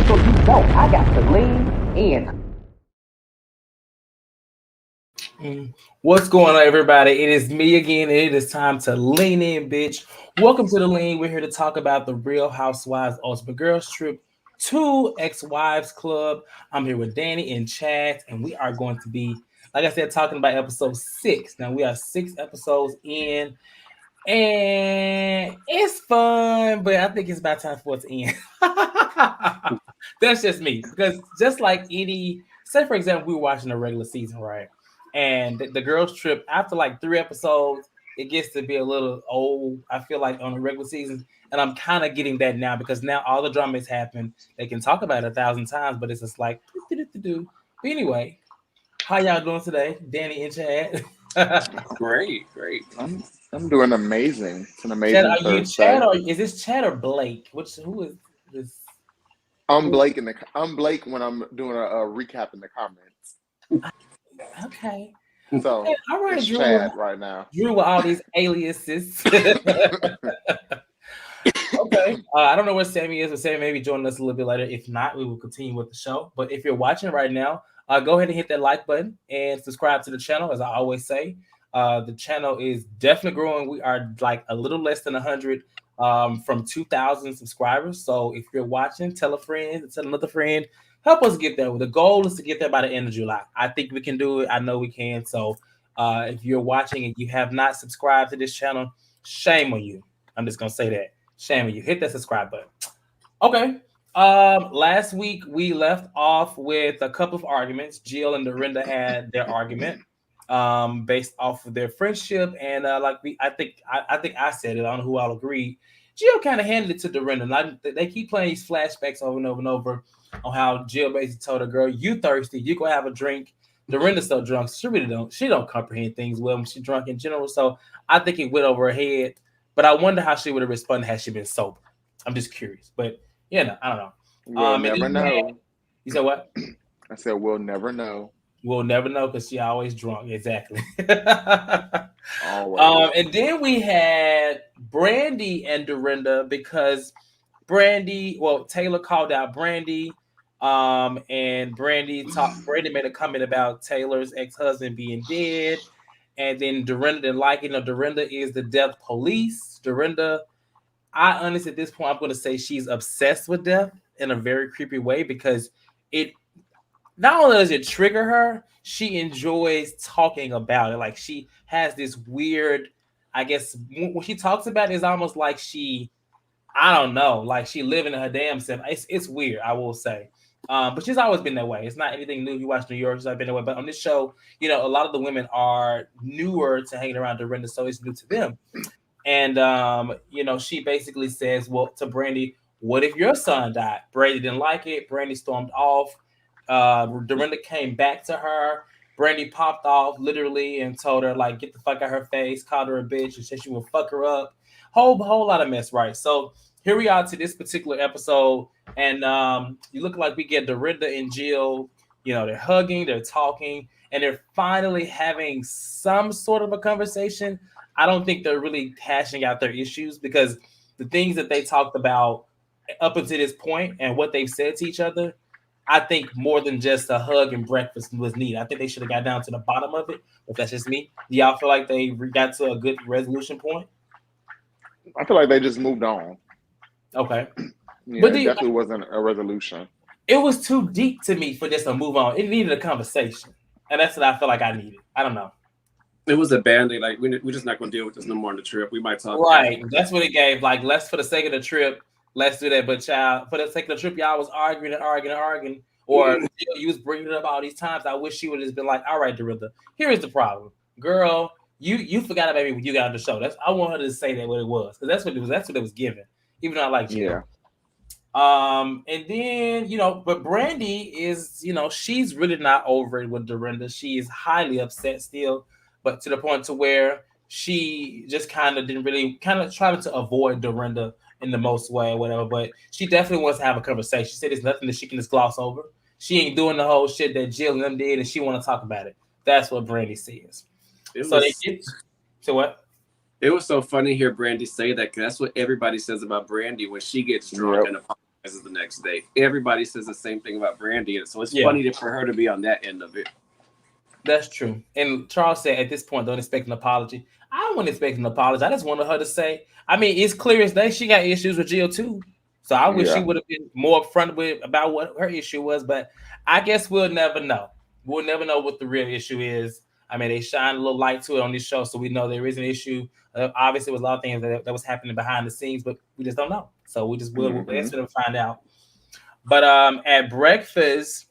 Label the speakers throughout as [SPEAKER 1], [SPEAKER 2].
[SPEAKER 1] So you know I got to lean in.
[SPEAKER 2] What's going on, everybody? It is me again, and it is time to lean in, bitch. Welcome to the lean. We're here to talk about the Real Housewives Ultimate Girls Trip to Ex-Wives Club. I'm here with Danny and Chad, and we are going to be, like I said, talking about episode 6. Now we are 6 episodes in, and it's fun, but I think it's about time for it to end. That's just me, because just like any, say for example, we were watching a regular season, right? And the girls trip after like 3 episodes, it gets to be a little old. I feel like on the regular season, and I'm kind of getting that now because now all the drama has happened. They can talk about it 1,000 times, but it's just like do. But anyway, how y'all doing today, Danny and Chad?
[SPEAKER 3] Great.
[SPEAKER 4] I'm doing amazing. It's an
[SPEAKER 2] Chad,
[SPEAKER 4] amazing
[SPEAKER 2] are you Chad
[SPEAKER 4] Thursday.
[SPEAKER 2] or is this Chad or Blake? Who is this?
[SPEAKER 4] I'm Blake when I'm doing a recap in the comments.
[SPEAKER 2] Okay.
[SPEAKER 4] So
[SPEAKER 2] Okay, all right,
[SPEAKER 4] it's
[SPEAKER 2] Drew.
[SPEAKER 4] Chad right now.
[SPEAKER 2] Drew with all these aliases. Okay. I don't know where Sammy is, but Sammy may be joining us a little bit later. If not, we will continue with the show. But if you're watching right now, go ahead and hit that like button and subscribe to the channel. As I always say, the channel is definitely growing. We are like a little less than 100 from 2,000 subscribers. So if you're watching, tell a friend, tell another friend. Help us get there. The goal is to get there by the end of July. I think we can do it. I know we can. So if you're watching and you have not subscribed to this channel, shame on you. I'm just going to say that. Shame on you. Hit that subscribe button. Okay. Last week we left off with a couple of arguments. Jill and Dorinda had their argument based off of their friendship, and I think I said it. I don't know who all agreed. Jill kind of handed it to Dorinda. And they keep playing these flashbacks over and over and over on how Jill basically told her, "Girl, you thirsty? You go have a drink." Dorinda's so drunk, she really don't. She don't comprehend things well when she's drunk in general. So I think it went over her head. But I wonder how she would have responded had she been sober. I'm just curious. But yeah, I don't know.
[SPEAKER 4] We'll never know.
[SPEAKER 2] You said what?
[SPEAKER 4] I said we'll never know.
[SPEAKER 2] We'll never know because she always drunk. Exactly.
[SPEAKER 4] Always.
[SPEAKER 2] And then we had Brandi and Dorinda because Taylor called out Brandi. And Brandi made a comment about Taylor's ex-husband being dead. And then Dorinda didn't like it. Dorinda is the death police. Dorinda, I honestly, at this point, I'm going to say she's obsessed with death in a very creepy way because it not only does it trigger her, she enjoys talking about it. Like she has this weird, I guess, when she talks about it, it's almost like I don't know, like she living in her damn self. It's weird, I will say. But she's always been that way. It's not anything new. You watch New York, she's always been that way. But on this show, a lot of the women are newer to hanging around Dorinda, so it's new to them. And she basically says, well, to Brandi, what if your son died? Brandi didn't like it. Brandi stormed off. Dorinda came back to her. Brandi popped off literally and told her, like, get the fuck out of her face, called her a bitch, and said she would fuck her up. Whole lot of mess, right? So here we are to this particular episode, and you look like we get Dorinda and Jill. They're hugging, they're talking, and they're finally having some sort of a conversation. I don't think they're really hashing out their issues because the things that they talked about up until this point and what they've said to each other, I think more than just a hug and breakfast was needed. I think they should have got down to the bottom of it, but that's just me. Do y'all feel like they got to a good resolution point?
[SPEAKER 4] I feel like they just moved on.
[SPEAKER 2] Okay.
[SPEAKER 4] Yeah,
[SPEAKER 2] But
[SPEAKER 4] it definitely wasn't a resolution.
[SPEAKER 2] It was too deep to me for just to move on. It needed a conversation. And that's what I feel like I needed. I don't know.
[SPEAKER 3] It was a band-aid. Like we're just not going to deal with this no more on the trip. We might talk.
[SPEAKER 2] Right. That's what it gave. Like, let's, for the sake of the trip, let's do that. But child, for the sake of the trip, y'all was arguing. Or you was bringing it up all these times. I wish she would have just been like, all right, Dorinda, here is the problem. Girl, you forgot about me when you got on the show. I want her to say that what it was. Because that's what it was given. Even though I like you.
[SPEAKER 4] Yeah.
[SPEAKER 2] And then, but Brandi is, she's really not over it with Dorinda. She is highly upset still, but to the point to where she just kind of trying to avoid Dorinda in the most way or whatever, but she definitely wants to have a conversation. She said there's nothing that she can just gloss over. She ain't doing the whole shit that Jill and them did, and she want to talk about it. That's what Brandi says. So what?
[SPEAKER 3] It was so funny to hear Brandi say that because that's what everybody says about Brandi when she gets drunk and the next day. Everybody says the same thing about Brandi, so it's funny for her to be on that end of it.
[SPEAKER 2] That's true. And Charles said at this point, don't expect an apology. I wouldn't expect an apology. I just wanted her to say, I mean, it's clear as day she got issues with Jill too. So I wish she would have been more upfront with about what her issue was, but I guess we'll never know. We'll never know what the real issue is. I mean, they shine a little light to it on this show, so we know there is an issue. Obviously, there was a lot of things that was happening behind the scenes, but we just don't know. So we just we'll find out. But at breakfast,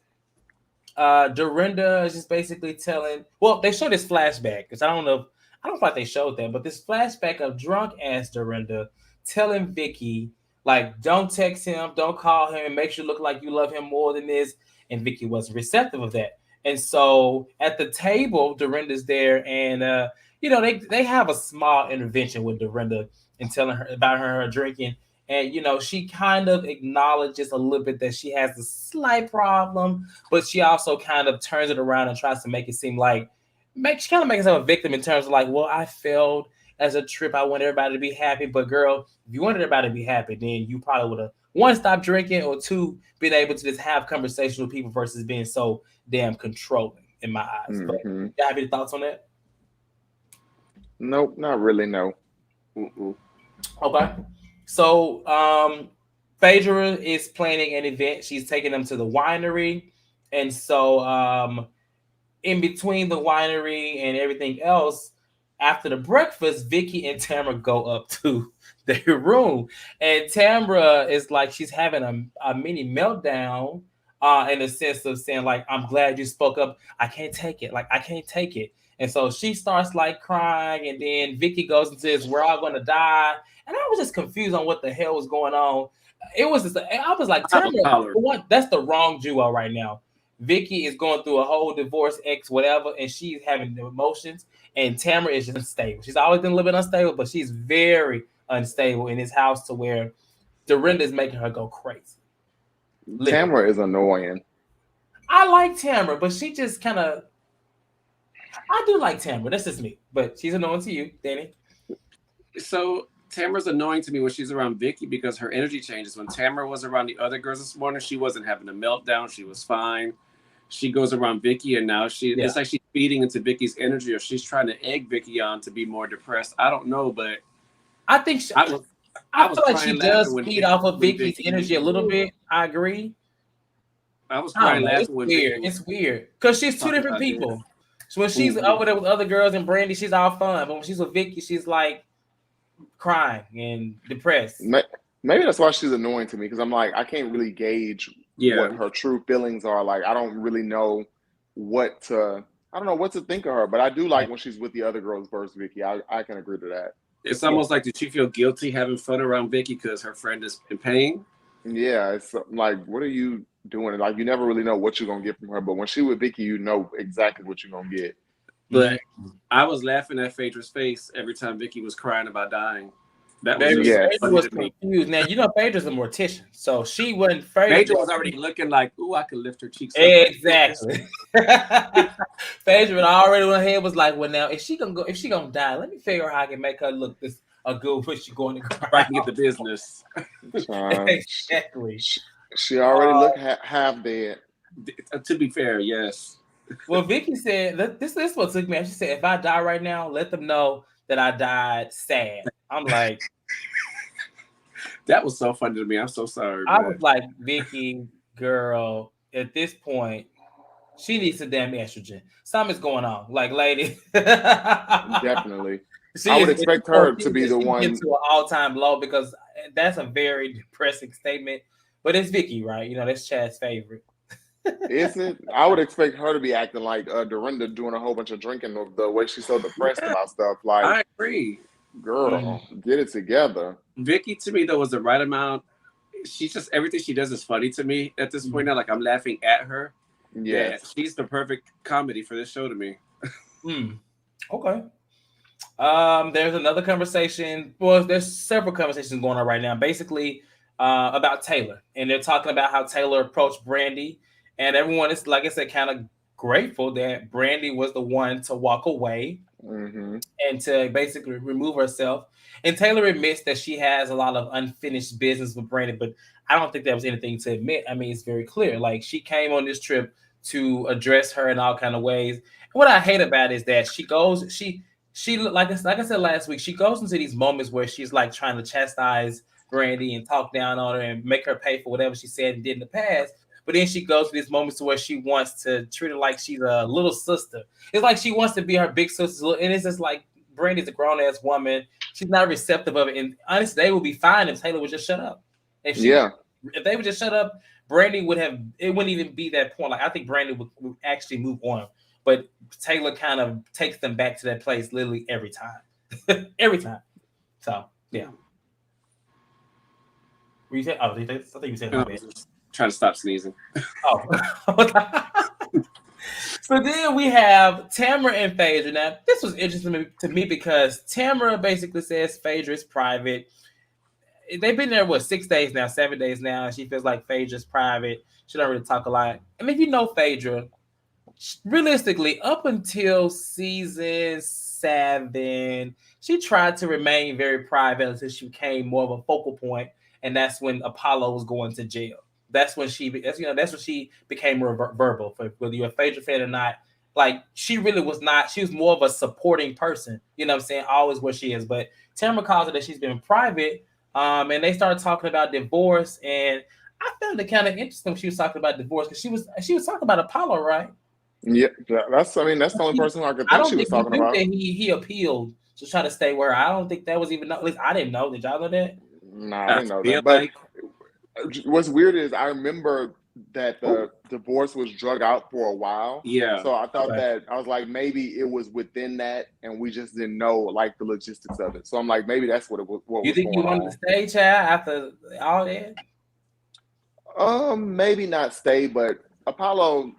[SPEAKER 2] Dorinda is just basically telling. Well, they showed this flashback because I don't know if they showed that, but this flashback of drunk ass Dorinda telling Vicki, like, don't text him, don't call him, and make you look like you love him more than this. And Vicki wasn't receptive of that. And so at the table, Dorinda's there, and they have a small intervention with Dorinda and telling her about her drinking. And she kind of acknowledges a little bit that she has a slight problem, but she also kind of turns it around and tries to make it seem like she kind of makes herself a victim in terms of like, well, I failed as a trip. I want everybody to be happy, but girl, if you wanted everybody to be happy, then you probably would have one, stopped drinking, or two, been able to just have conversations with people versus being so damn controlling in my eyes. But you have any thoughts on that?
[SPEAKER 4] Nope, not really. No.
[SPEAKER 2] Okay. So Phaedra is planning an event. She's taking them to the winery. And so in between the winery and everything else, after the breakfast, Vicki and Tamara go up to their room. And Tamara is like, she's having a mini meltdown in the sense of saying, like, I'm glad you spoke up. I can't take it. Like, I can't take it. And so she starts like crying. And then Vicki goes into this, we're all going to die. And I was just confused on what the hell was going on. It was just, I was like, Tamara, what? That's the wrong duo right now. Vicki is going through a whole divorce, ex, whatever, and she's having the emotions. And Tamara is just unstable. She's always been a little bit unstable, but she's very unstable in this house to where Dorinda is making her go crazy.
[SPEAKER 4] Tamara is annoying.
[SPEAKER 2] I like Tamara, but she just kind of... I do like Tamara. That's just me. But she's annoying to you, Danny.
[SPEAKER 3] So Tamara's annoying to me when she's around Vicki because her energy changes. When Tamara was around the other girls this morning, she wasn't having a meltdown. She was fine. She goes around Vicki, and now it's like she's feeding into Vicki's energy, or she's trying to egg Vicki on to be more depressed. I don't know, but
[SPEAKER 2] I think I feel like she does feed off of Vicki's energy a little bit. I agree.
[SPEAKER 3] I was crying laughing when
[SPEAKER 2] it's weird because she's two different people. So when she's over there with other girls and Brandi, she's all fun, but when she's with Vicki, she's like crying and depressed.
[SPEAKER 4] Maybe that's why she's annoying to me, because I'm like, I can't really gauge what her true feelings are. Like, I don't really know what to think of her, but I do like when she's with the other girls versus Vicki. I can agree to that.
[SPEAKER 3] It's almost like, did she feel guilty having fun around Vicki because her friend is in pain?
[SPEAKER 4] Yeah, it's like, what are you doing? Like, you never really know what you're gonna get from her, but when she's with Vicki, you know exactly what you're gonna get.
[SPEAKER 3] But I was laughing at Phaedra's face every time Vicki was crying about dying. That was
[SPEAKER 2] Phaedra was confused. Now, Phaedra's a mortician, so she wasn't.
[SPEAKER 3] Phaedra was already looking like, ooh, I could lift her cheeks.
[SPEAKER 2] Exactly. Phaedra already in her head was like, well, now if she gonna die, let me figure out how I can make her look a good when she going to cry.
[SPEAKER 3] I can get the business.
[SPEAKER 2] Exactly.
[SPEAKER 4] She already looked half dead.
[SPEAKER 3] To be fair, yes.
[SPEAKER 2] Well, Vicki said this is what took me. She said, if I die right now, let them know that I died sad. I'm like,
[SPEAKER 3] that was so funny to me. I'm so sorry.
[SPEAKER 2] I was like, Vicki, girl, at this point, she needs some damn estrogen. Something's going on. Like, lady.
[SPEAKER 4] Definitely. I would expect her to be the one.
[SPEAKER 2] To an all-time low, because that's a very depressing statement. But it's Vicki, right? That's Chad's favorite.
[SPEAKER 4] Isn't it? I would expect her to be acting like Dorinda, doing a whole bunch of drinking, the way she's so depressed about stuff. Like,
[SPEAKER 3] I agree.
[SPEAKER 4] Girl, get it together.
[SPEAKER 3] Vicki, to me, though, was the right amount. She's just, everything she does is funny to me at this point now. Like, I'm laughing at her. Yes. Yeah, she's the perfect comedy for this show to me.
[SPEAKER 2] Okay. There's another conversation. Well, there's several conversations going on right now. Basically, about Taylor, and they're talking about how Taylor approached Brandi, and everyone is, like I said, kind of grateful that Brandi was the one to walk away and to basically remove herself. And Taylor admits that she has a lot of unfinished business with Brandi, but I don't think that was anything to admit. I mean, it's very clear. Like, she came on this trip to address her in all kind of ways. And what I hate about it is that she like I said last week, she goes into these moments where she's like trying to chastise Brandi and talk down on her and make her pay for whatever she said and did in the past. But then she goes to these moments where she wants to treat her like she's a little sister. It's like she wants to be her big sister. And it's just like, Brandy's a grown-ass woman. She's not receptive of it. And honestly, they would be fine if Taylor would just shut up. If they would just shut up, Brandi it wouldn't even be that point. Like, I think Brandi would actually move on. But Taylor kind of takes them back to that place literally every time. Every time. So, yeah. What you said? Oh, I think you said
[SPEAKER 3] trying to stop sneezing.
[SPEAKER 2] Oh. So then we have Tamara and Phaedra. Now, this was interesting to me because Tamara basically says Phaedra is private. They've been there, 7 days now, and she feels like Phaedra's private. She don't really talk a lot. I mean, if you know Phaedra, realistically, up until season 7, she tried to remain very private until she became more of a focal point, and that's when Apollo was going to jail. That's when she became more verbal. For whether you're a Phaedra fan or not, like, she really was not. She was more of a supporting person. You know what I'm saying? Always where she is. But Tamara calls her that she's been private. And they started talking about divorce, and I found it kind of interesting when she was talking about divorce because she was talking about Apollo, right?
[SPEAKER 4] Yeah, that's the only person I could think she was talking about.
[SPEAKER 2] That he appealed to try to stay where. I don't think that was even. At least I didn't know. Did y'all know that?
[SPEAKER 4] No, I didn't know that. But what's weird is I remember that the divorce was drug out for a while.
[SPEAKER 3] Yeah.
[SPEAKER 4] So I thought that, I was like, maybe it was within that and we just didn't know like the logistics of it. So I'm like, maybe that's what it was.
[SPEAKER 2] You think you wanted to stay, Chad, after all that?
[SPEAKER 4] Maybe not stay, but Apollo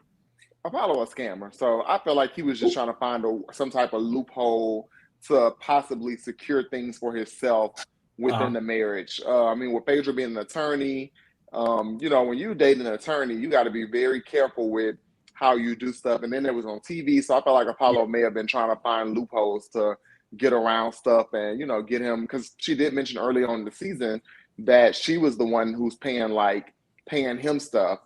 [SPEAKER 4] a scammer. So I feel like he was just trying to find some type of loophole to possibly secure things for himself within the marriage. I mean, with Phaedra being an attorney, when you date an attorney, you got to be very careful with how you do stuff. And then it was on TV, so I felt like Apollo may have been trying to find loopholes to get around stuff and get him, because she did mention early on in the season that she was the one who's paying him stuff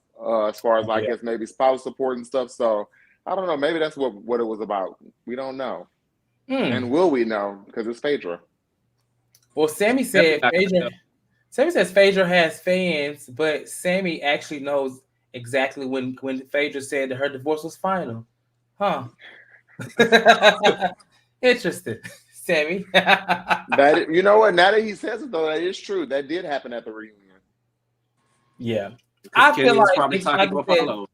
[SPEAKER 4] as far as I guess maybe spouse support and stuff. So I don't know, maybe that's what it was about. We don't know. And will we know? Because it's Phaedra.
[SPEAKER 2] Well, Sammy said Sammy says Phaedra has fans, but Sammy actually knows exactly when Phaedra said that her divorce was final. Huh. Interesting, Sammy.
[SPEAKER 4] That, you know what? Now that he says it, though, that is true. That did happen at the reunion.
[SPEAKER 2] Yeah. I feel like
[SPEAKER 3] probably talking to Apollo.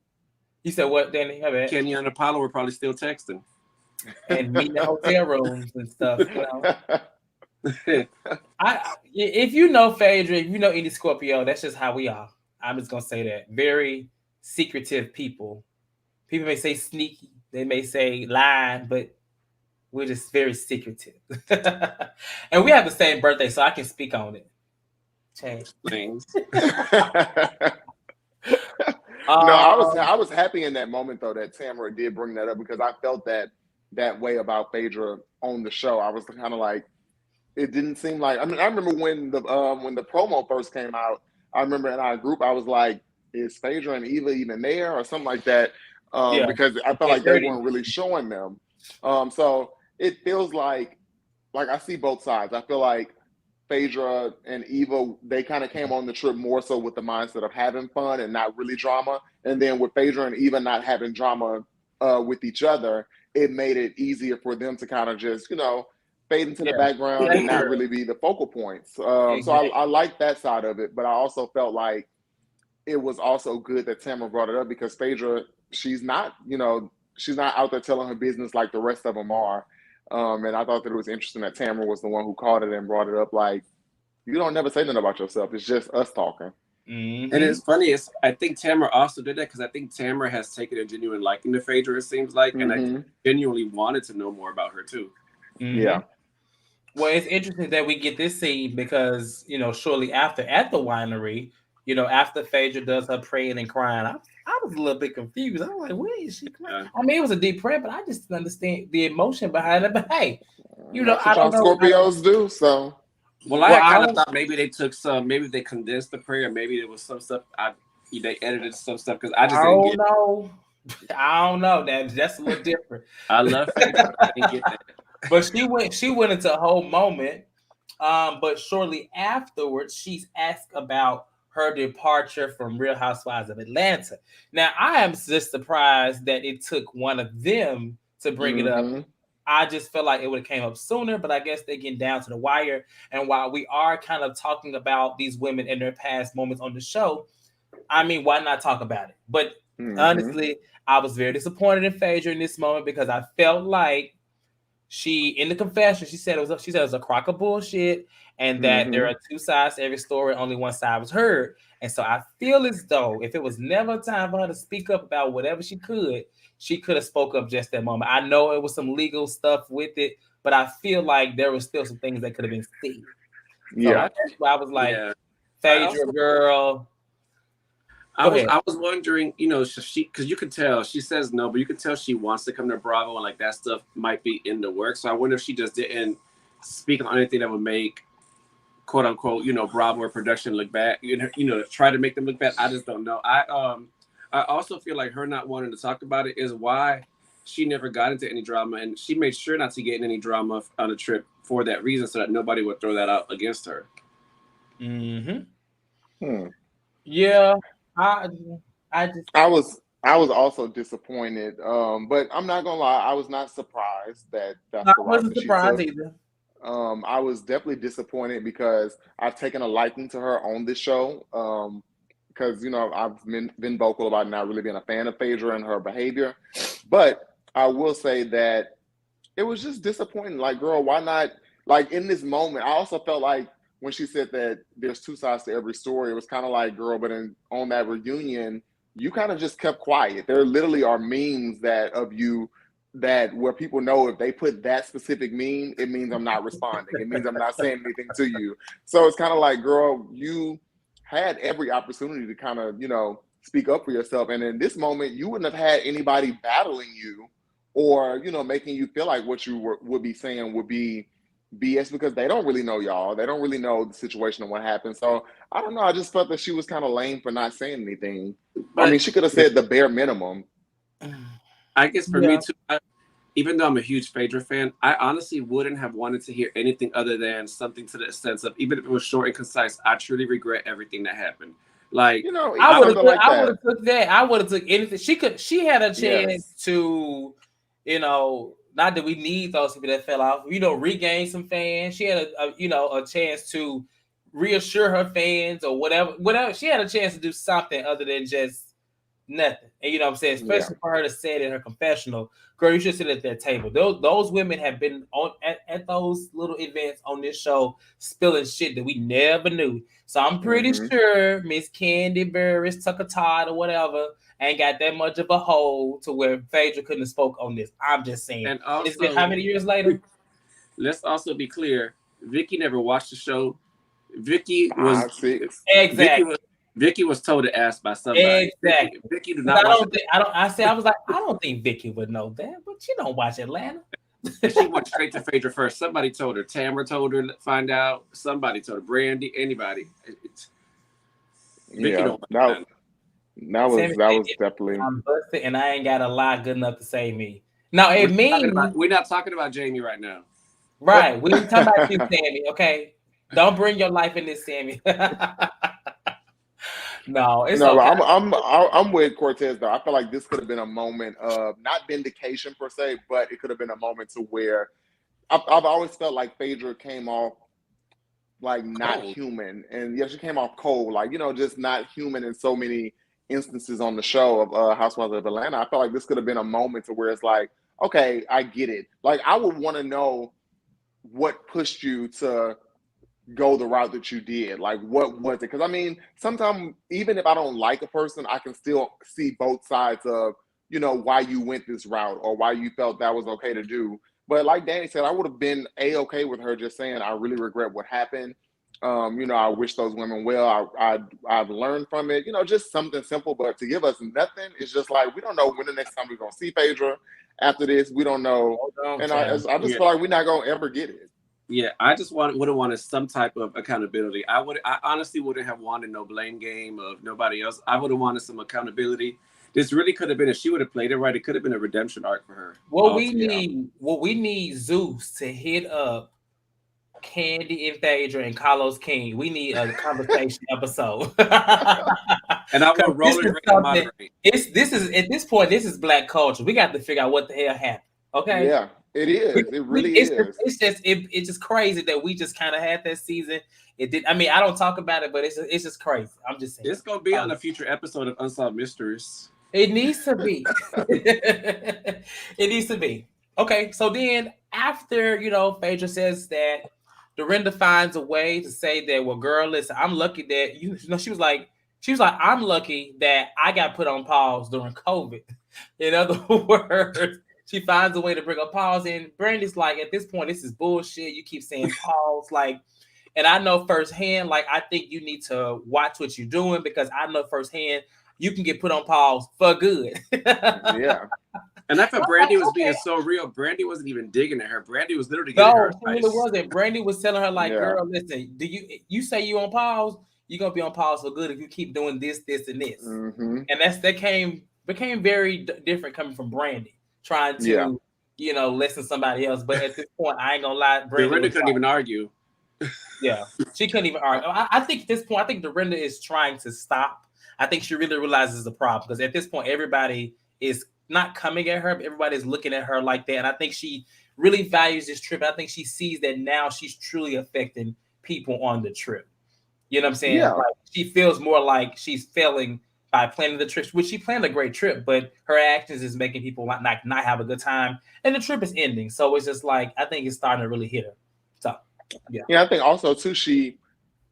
[SPEAKER 2] You said what, Danny?
[SPEAKER 3] Kenny and Apollo were probably still texting.
[SPEAKER 2] And meeting in hotel rooms and stuff, If you know Phaedra, if you know any Scorpio, that's just how we are. I'm just gonna say that. Very secretive people. People may say sneaky, they may say lying, but we're just very secretive. And we have the same birthday, so I can speak on it. Change
[SPEAKER 3] things.
[SPEAKER 4] I was happy in that moment though that Tamara did bring that up, because I felt that way about Phaedra on the show. I was kind of like, it didn't seem like, I mean, I remember when the promo first came out, I remember in our group, I was like, is Phaedra and Eva even there or something like that? Because I felt like they weren't really showing them. So it feels like I see both sides. I feel like Phaedra and Eva, they kind of came on the trip more so with the mindset of having fun and not really drama. And then with Phaedra and Eva not having drama with each other, it made it easier for them to kind of just, fade into the background and not really be the focal points. So I like that side of it, but I also felt like it was also good that Tamara brought it up, because Phaedra, she's not out there telling her business like the rest of them are. And I thought that it was interesting that Tamara was the one who called it and brought it up. Like, you don't never say nothing about yourself. It's just us talking.
[SPEAKER 3] Mm-hmm. And it's funny. I think Tamara also did that because I think Tamara has taken a genuine liking to Phaedra, it seems like. And I genuinely wanted to know more about her too.
[SPEAKER 2] Mm-hmm.
[SPEAKER 4] Yeah.
[SPEAKER 2] Well, it's interesting that we get this scene because, shortly after at the winery, after Phaedra does her praying and crying, I was a little bit confused. I was like, where is she crying? Yeah. I mean, it was a deep prayer, but I just didn't understand the emotion behind it. But hey,
[SPEAKER 4] that's what Scorpios do, so.
[SPEAKER 3] Well, I kind of thought maybe they took maybe they condensed the prayer, maybe there was some stuff they edited some stuff because I just didn't get it.
[SPEAKER 2] I don't know. That's a little different.
[SPEAKER 3] I love Phaedra, but I didn't get that.
[SPEAKER 2] But she went into a whole moment. But shortly afterwards, she's asked about her departure from Real Housewives of Atlanta. Now, I am just surprised that it took one of them to bring it up. I just felt like it would have came up sooner, but I guess they're getting down to the wire. And while we are kind of talking about these women in their past moments on the show, I mean, why not talk about it? But honestly, I was very disappointed in Phaedra in this moment because I felt like she, in the confession, she said it was a crock of bullshit, and that there are two sides to every story, only one side was heard. And so I feel as though if it was never time for her to speak up about whatever she could have spoke up just that moment. I know it was some legal stuff with it, but I feel like there was still some things that could have been said.
[SPEAKER 4] Yeah,
[SPEAKER 2] so I was like, Phaedra, girl.
[SPEAKER 3] I was wondering, because you could tell she says no, but you could tell she wants to come to Bravo, and like that stuff might be in the work. So I wonder if she just didn't speak on anything that would make, quote unquote, Bravo or production look bad. Try to make them look bad. I just don't know. I also feel like her not wanting to talk about it is why she never got into any drama, and she made sure not to get in any drama on a trip for that reason, so that nobody would throw that out against her.
[SPEAKER 2] Yeah. I
[SPEAKER 4] was also disappointed, but I'm not gonna lie, I was not surprised that's
[SPEAKER 2] I wasn't surprised either.
[SPEAKER 4] I was definitely disappointed because I've taken a liking to her on this show, because I've been vocal about not really being a fan of Phaedra and her behavior, but I will say that it was just disappointing. Like, girl, why not? Like, in this moment, I also felt like when she said that there's two sides to every story, it was kind of like, girl, but on that reunion, you kind of just kept quiet. There literally are memes where people know if they put that specific meme, it means I'm not responding. It means I'm not saying anything to you. So it's kind of like, girl, you had every opportunity to kind of, speak up for yourself. And in this moment, you wouldn't have had anybody battling you or, making you feel like what you would be saying would be BS, because they don't really know y'all. They don't really know the situation and what happened. So I don't know. I just felt that she was kind of lame for not saying anything. But, I mean, she could have said the bare minimum.
[SPEAKER 3] I guess for me too, even though I'm a huge Phaedra fan, I honestly wouldn't have wanted to hear anything other than something to the sense of, even if it was short and concise, I truly regret everything that happened. Like,
[SPEAKER 2] I would have took that. I would have took anything. She had a chance to, not that we need those people that fell off, regain some fans. She had a chance to reassure her fans or whatever. She had a chance to do something other than just nothing. And you know what I'm saying? Especially for her to say it in her confessional, girl, you should sit at that table. Those women have been at those little events on this show spilling shit that we never knew. So I'm pretty sure Miss Candy Burris, Tucker Todd, or whatever ain't got that much of a hold to where Phaedra couldn't have spoke on this. I'm just saying. And also, it's been how many years later?
[SPEAKER 3] Let's also be clear. Vicki never watched the show. Vicki was Vicki was told to ask by somebody.
[SPEAKER 2] Exactly.
[SPEAKER 3] Vicki did not watch it.
[SPEAKER 2] I was like, I don't think Vicki would know that, but she don't watch Atlanta.
[SPEAKER 3] She went straight to Phaedra first. Somebody told her. Tamara told her to find out. Somebody told her. Brandi, anybody.
[SPEAKER 4] Vicki don't watch That was definitely.
[SPEAKER 2] I'm busted, and I ain't got a lie good enough to save me. Now it means
[SPEAKER 3] we're not talking about Jamie right now.
[SPEAKER 2] Right, we ain't talking about you, Sammy. Okay, don't bring your life in this, Sammy. No, it's okay.
[SPEAKER 4] I'm with Cortez though. I feel like this could have been a moment of not vindication per se, but it could have been a moment to where I've always felt like Phaedra came off like not human, and she came off cold, like just not human in so many instances on the show of Housewives of Atlanta. I felt like this could have been a moment to where it's like, okay, I get it. Like, I would want to know what pushed you to go the route that you did. Like, what was it? Because I mean, sometimes even if I don't like a person, I can still see both sides of why you went this route or why you felt that was okay to do. But like Danny said, I would have been okay with her just saying, I really regret what happened. I wish those women well. I've learned from it. Just something simple. But to give us nothing, it's just like, we don't know when the next time we're gonna see Phaedra after this. We don't know, and I just feel like we're not gonna ever get it.
[SPEAKER 3] Yeah, I just would have wanted some type of accountability. I honestly wouldn't have wanted no blame game of nobody else. I would have wanted some accountability. This really could have been, if she would have played it right, it could have been a redemption arc for her.
[SPEAKER 2] What we need Zeus to hit up Candy and Phaedra and Carlos King. We need a conversation episode.
[SPEAKER 3] And I will roll it moderate.
[SPEAKER 2] This is at this point, this is Black culture. We got to figure out what the hell happened. Okay.
[SPEAKER 4] Yeah, it is. It really is.
[SPEAKER 2] It's just crazy that we just kind of had that season. It did. I mean, I don't talk about it, but it's just crazy. I'm just saying.
[SPEAKER 3] It's gonna be on a future episode of Unsolved Mysteries.
[SPEAKER 2] It needs to be. It needs to be. Okay, so then after, Phaedra says that, Dorinda finds a way to say that, well, girl, listen, I'm lucky that, she was like, I'm lucky that I got put on pause during COVID. In other words, she finds a way to bring a pause in. Brandy's like, at this point, this is bullshit. You keep saying pause, and I know firsthand, I think you need to watch what you're doing, because I know firsthand you can get put on pause for good.
[SPEAKER 4] Yeah.
[SPEAKER 3] And I thought Brandi was being so real. Brandi wasn't even digging at her. Brandi was literally getting her advice.
[SPEAKER 2] No, it wasn't. Brandi was telling her, girl, listen, you say you on pause, you're gonna be on pause for good if you keep doing this, this, and this.
[SPEAKER 4] Mm-hmm.
[SPEAKER 2] And that became very different coming from Brandi, trying to listen to somebody else. But at this point, I ain't gonna lie,
[SPEAKER 3] Dorinda couldn't even argue.
[SPEAKER 2] Yeah, she couldn't even argue. I think at this point, Dorinda is trying to stop. I think she really realizes the problem, because at this point, everybody is not coming at her, but everybody's looking at her like that. And I think she really values this trip. I think she sees that now she's truly affecting people on the trip. You know what I'm saying?
[SPEAKER 4] Yeah.
[SPEAKER 2] She feels more like she's failing by planning the trip, which she planned a great trip, but her actions is making people not have a good time. And the trip is ending. So it's just I think it's starting to really hit her. So, yeah.
[SPEAKER 4] Yeah, I think also, too,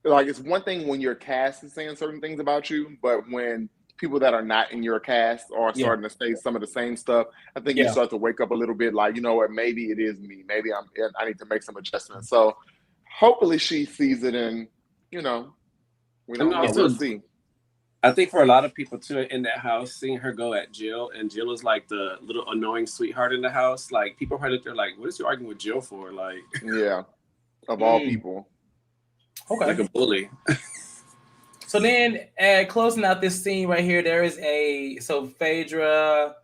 [SPEAKER 4] it's one thing when your cast is saying certain things about you, but when people that are not in your cast are starting to say some of the same stuff, I think you start to wake up a little bit you know what, maybe it is me. Maybe I need to make some adjustments. So hopefully she sees it, and, we don't know. We'll see.
[SPEAKER 3] I think for a lot of people, too, in that house, seeing her go at Jill, and Jill is the little annoying sweetheart in the house, people probably look there what is you arguing with Jill for?
[SPEAKER 4] Yeah, of all people.
[SPEAKER 2] Okay.
[SPEAKER 3] Like a bully.
[SPEAKER 2] So then, closing out this scene right here, there is Phaedra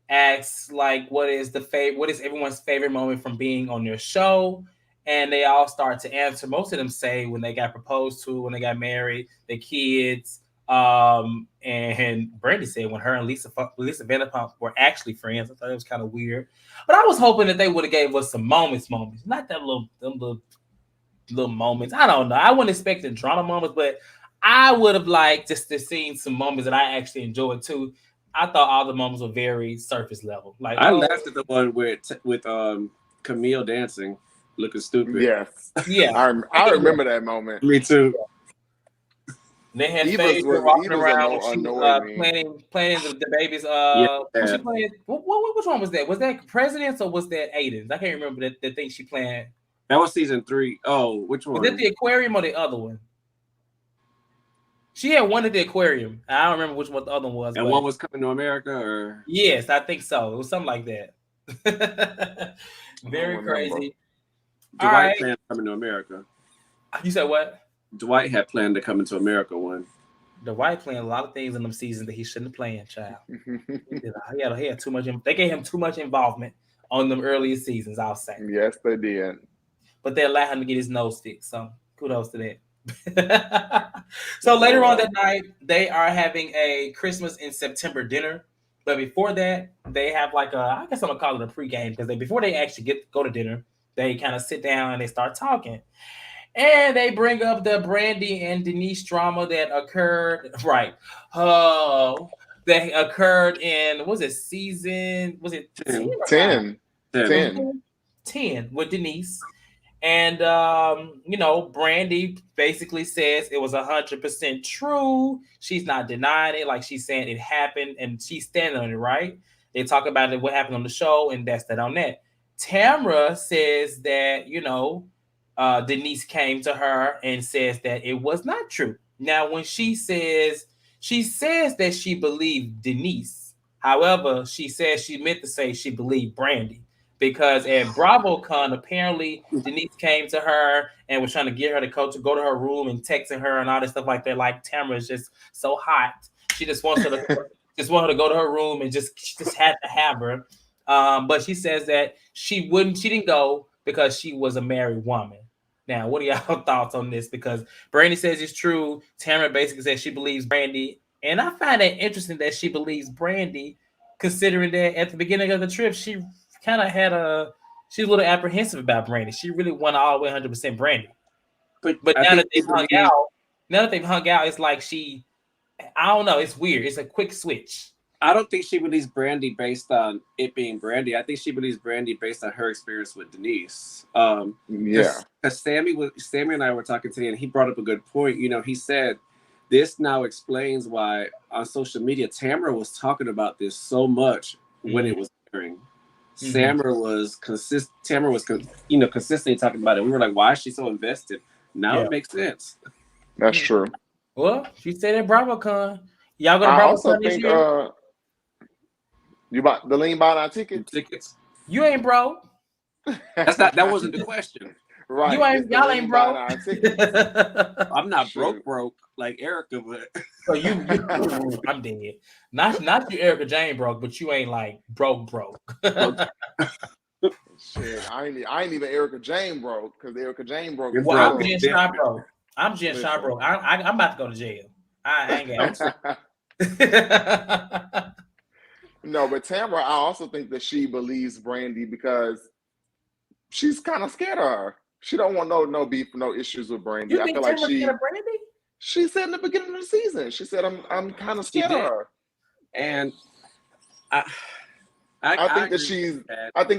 [SPEAKER 2] asks what is everyone's favorite moment from being on their show, and they all start to answer. Most of them say when they got proposed to, when they got married, the kids, and Brandi said when her and Lisa Vanderpump were actually friends. I thought it was kind of weird, but I was hoping that they would have gave us some moments, not that little moments. I don't know. I wasn't expecting drama moments, but I would have liked just to seen some moments that I actually enjoyed too. I thought all the moments were very surface level.
[SPEAKER 3] I laughed at the one with Camille dancing, looking stupid.
[SPEAKER 4] Yes.
[SPEAKER 2] Yeah.
[SPEAKER 4] I remember that moment.
[SPEAKER 3] Me too.
[SPEAKER 2] They had Phaedra walking around planning the babies. Was she playing, which one was that? Was that Presidents or was that Aiden's? I can't remember the thing she planned.
[SPEAKER 3] That was season 3. Oh, which one?
[SPEAKER 2] Was it the aquarium or the other one? She had one at the aquarium. I don't remember which one the other one was.
[SPEAKER 3] And one was Coming to America, or?
[SPEAKER 2] Yes, I think so. It was something like that. Very crazy.
[SPEAKER 3] Dwight planned Coming to America.
[SPEAKER 2] You said what?
[SPEAKER 3] Dwight had planned to Come into America one.
[SPEAKER 2] Dwight playing a lot of things in them seasons that he shouldn't have played, child. He had too much. They gave him too much involvement on them earlier seasons, I'll say.
[SPEAKER 4] Yes, they did.
[SPEAKER 2] But they allowed him to get his nose fixed. So kudos to that. So later on that night, they are having a Christmas in September dinner. But before that, they have I guess I'm gonna call it a pregame, because before they actually go to dinner, they kind of sit down and they start talking. And they bring up the Brandi and Denise drama that occurred, right? That occurred in, season? Was it 10? 10 with Denise. And, Brandi basically says it was 100% true. She's not denying it. She's saying it happened and she's standing on it, right? They talk about what happened on the show, and that's that on that. Tamra says that, Denise came to her and says that it was not true. Now, when she says that she believed Denise. However, she says she meant to say she believed Brandi. because at BravoCon, apparently Denise came to her and was trying to get her to go to her room and texting her and all this stuff like that. Like Tamara is just so hot. She just wants her to to go to her room and just had to have her. But she says that she didn't go because she was a married woman. Now, what are y'all thoughts on this? Because Brandi says it's true. Tamara basically says she believes Brandi. And I find it interesting that she believes Brandi, considering that at the beginning of the trip, she kind of she was a little apprehensive about Brandi. She really went all the way 100% Brandi. But now that they've hung out, it's like I don't know. It's weird. It's a quick switch.
[SPEAKER 3] I don't think she believes Brandi based on it being Brandi. I think she believes Brandi based on her experience with Denise. Because Sammy and I were talking today, and he brought up a good point. You know, he said this now explains why on social media Tamara was talking about this so much when it was airing. Tamara was consistently talking about it. We were like, why is she so invested? Now it makes sense.
[SPEAKER 4] That's true.
[SPEAKER 2] Well, she said at BravoCon. Y'all going to BravoCon this year?
[SPEAKER 4] You bought the lean buying our tickets?
[SPEAKER 2] You ain't broke.
[SPEAKER 3] That wasn't the question.
[SPEAKER 4] Right.
[SPEAKER 2] Y'all ain't broke.
[SPEAKER 3] I'm not broke like Erica, but
[SPEAKER 2] so you I'm dead. Not you Erica Jane broke, but you ain't like broke.
[SPEAKER 4] Shit, I ain't even Erica Jane broke because Erica Jane broke.
[SPEAKER 2] Well, I'm Jen Shine broke. I'm Jen Shine broke. I'm about to go to jail. I ain't got
[SPEAKER 4] No, but Tamara, I also think that she believes Brandi because she's kind of scared of her. She don't want no beef, no issues with Brandi.
[SPEAKER 2] You think I feel like scared of Brandi?
[SPEAKER 4] She said in the beginning of the season, she said, I'm kind of scared of her.
[SPEAKER 3] And
[SPEAKER 4] I think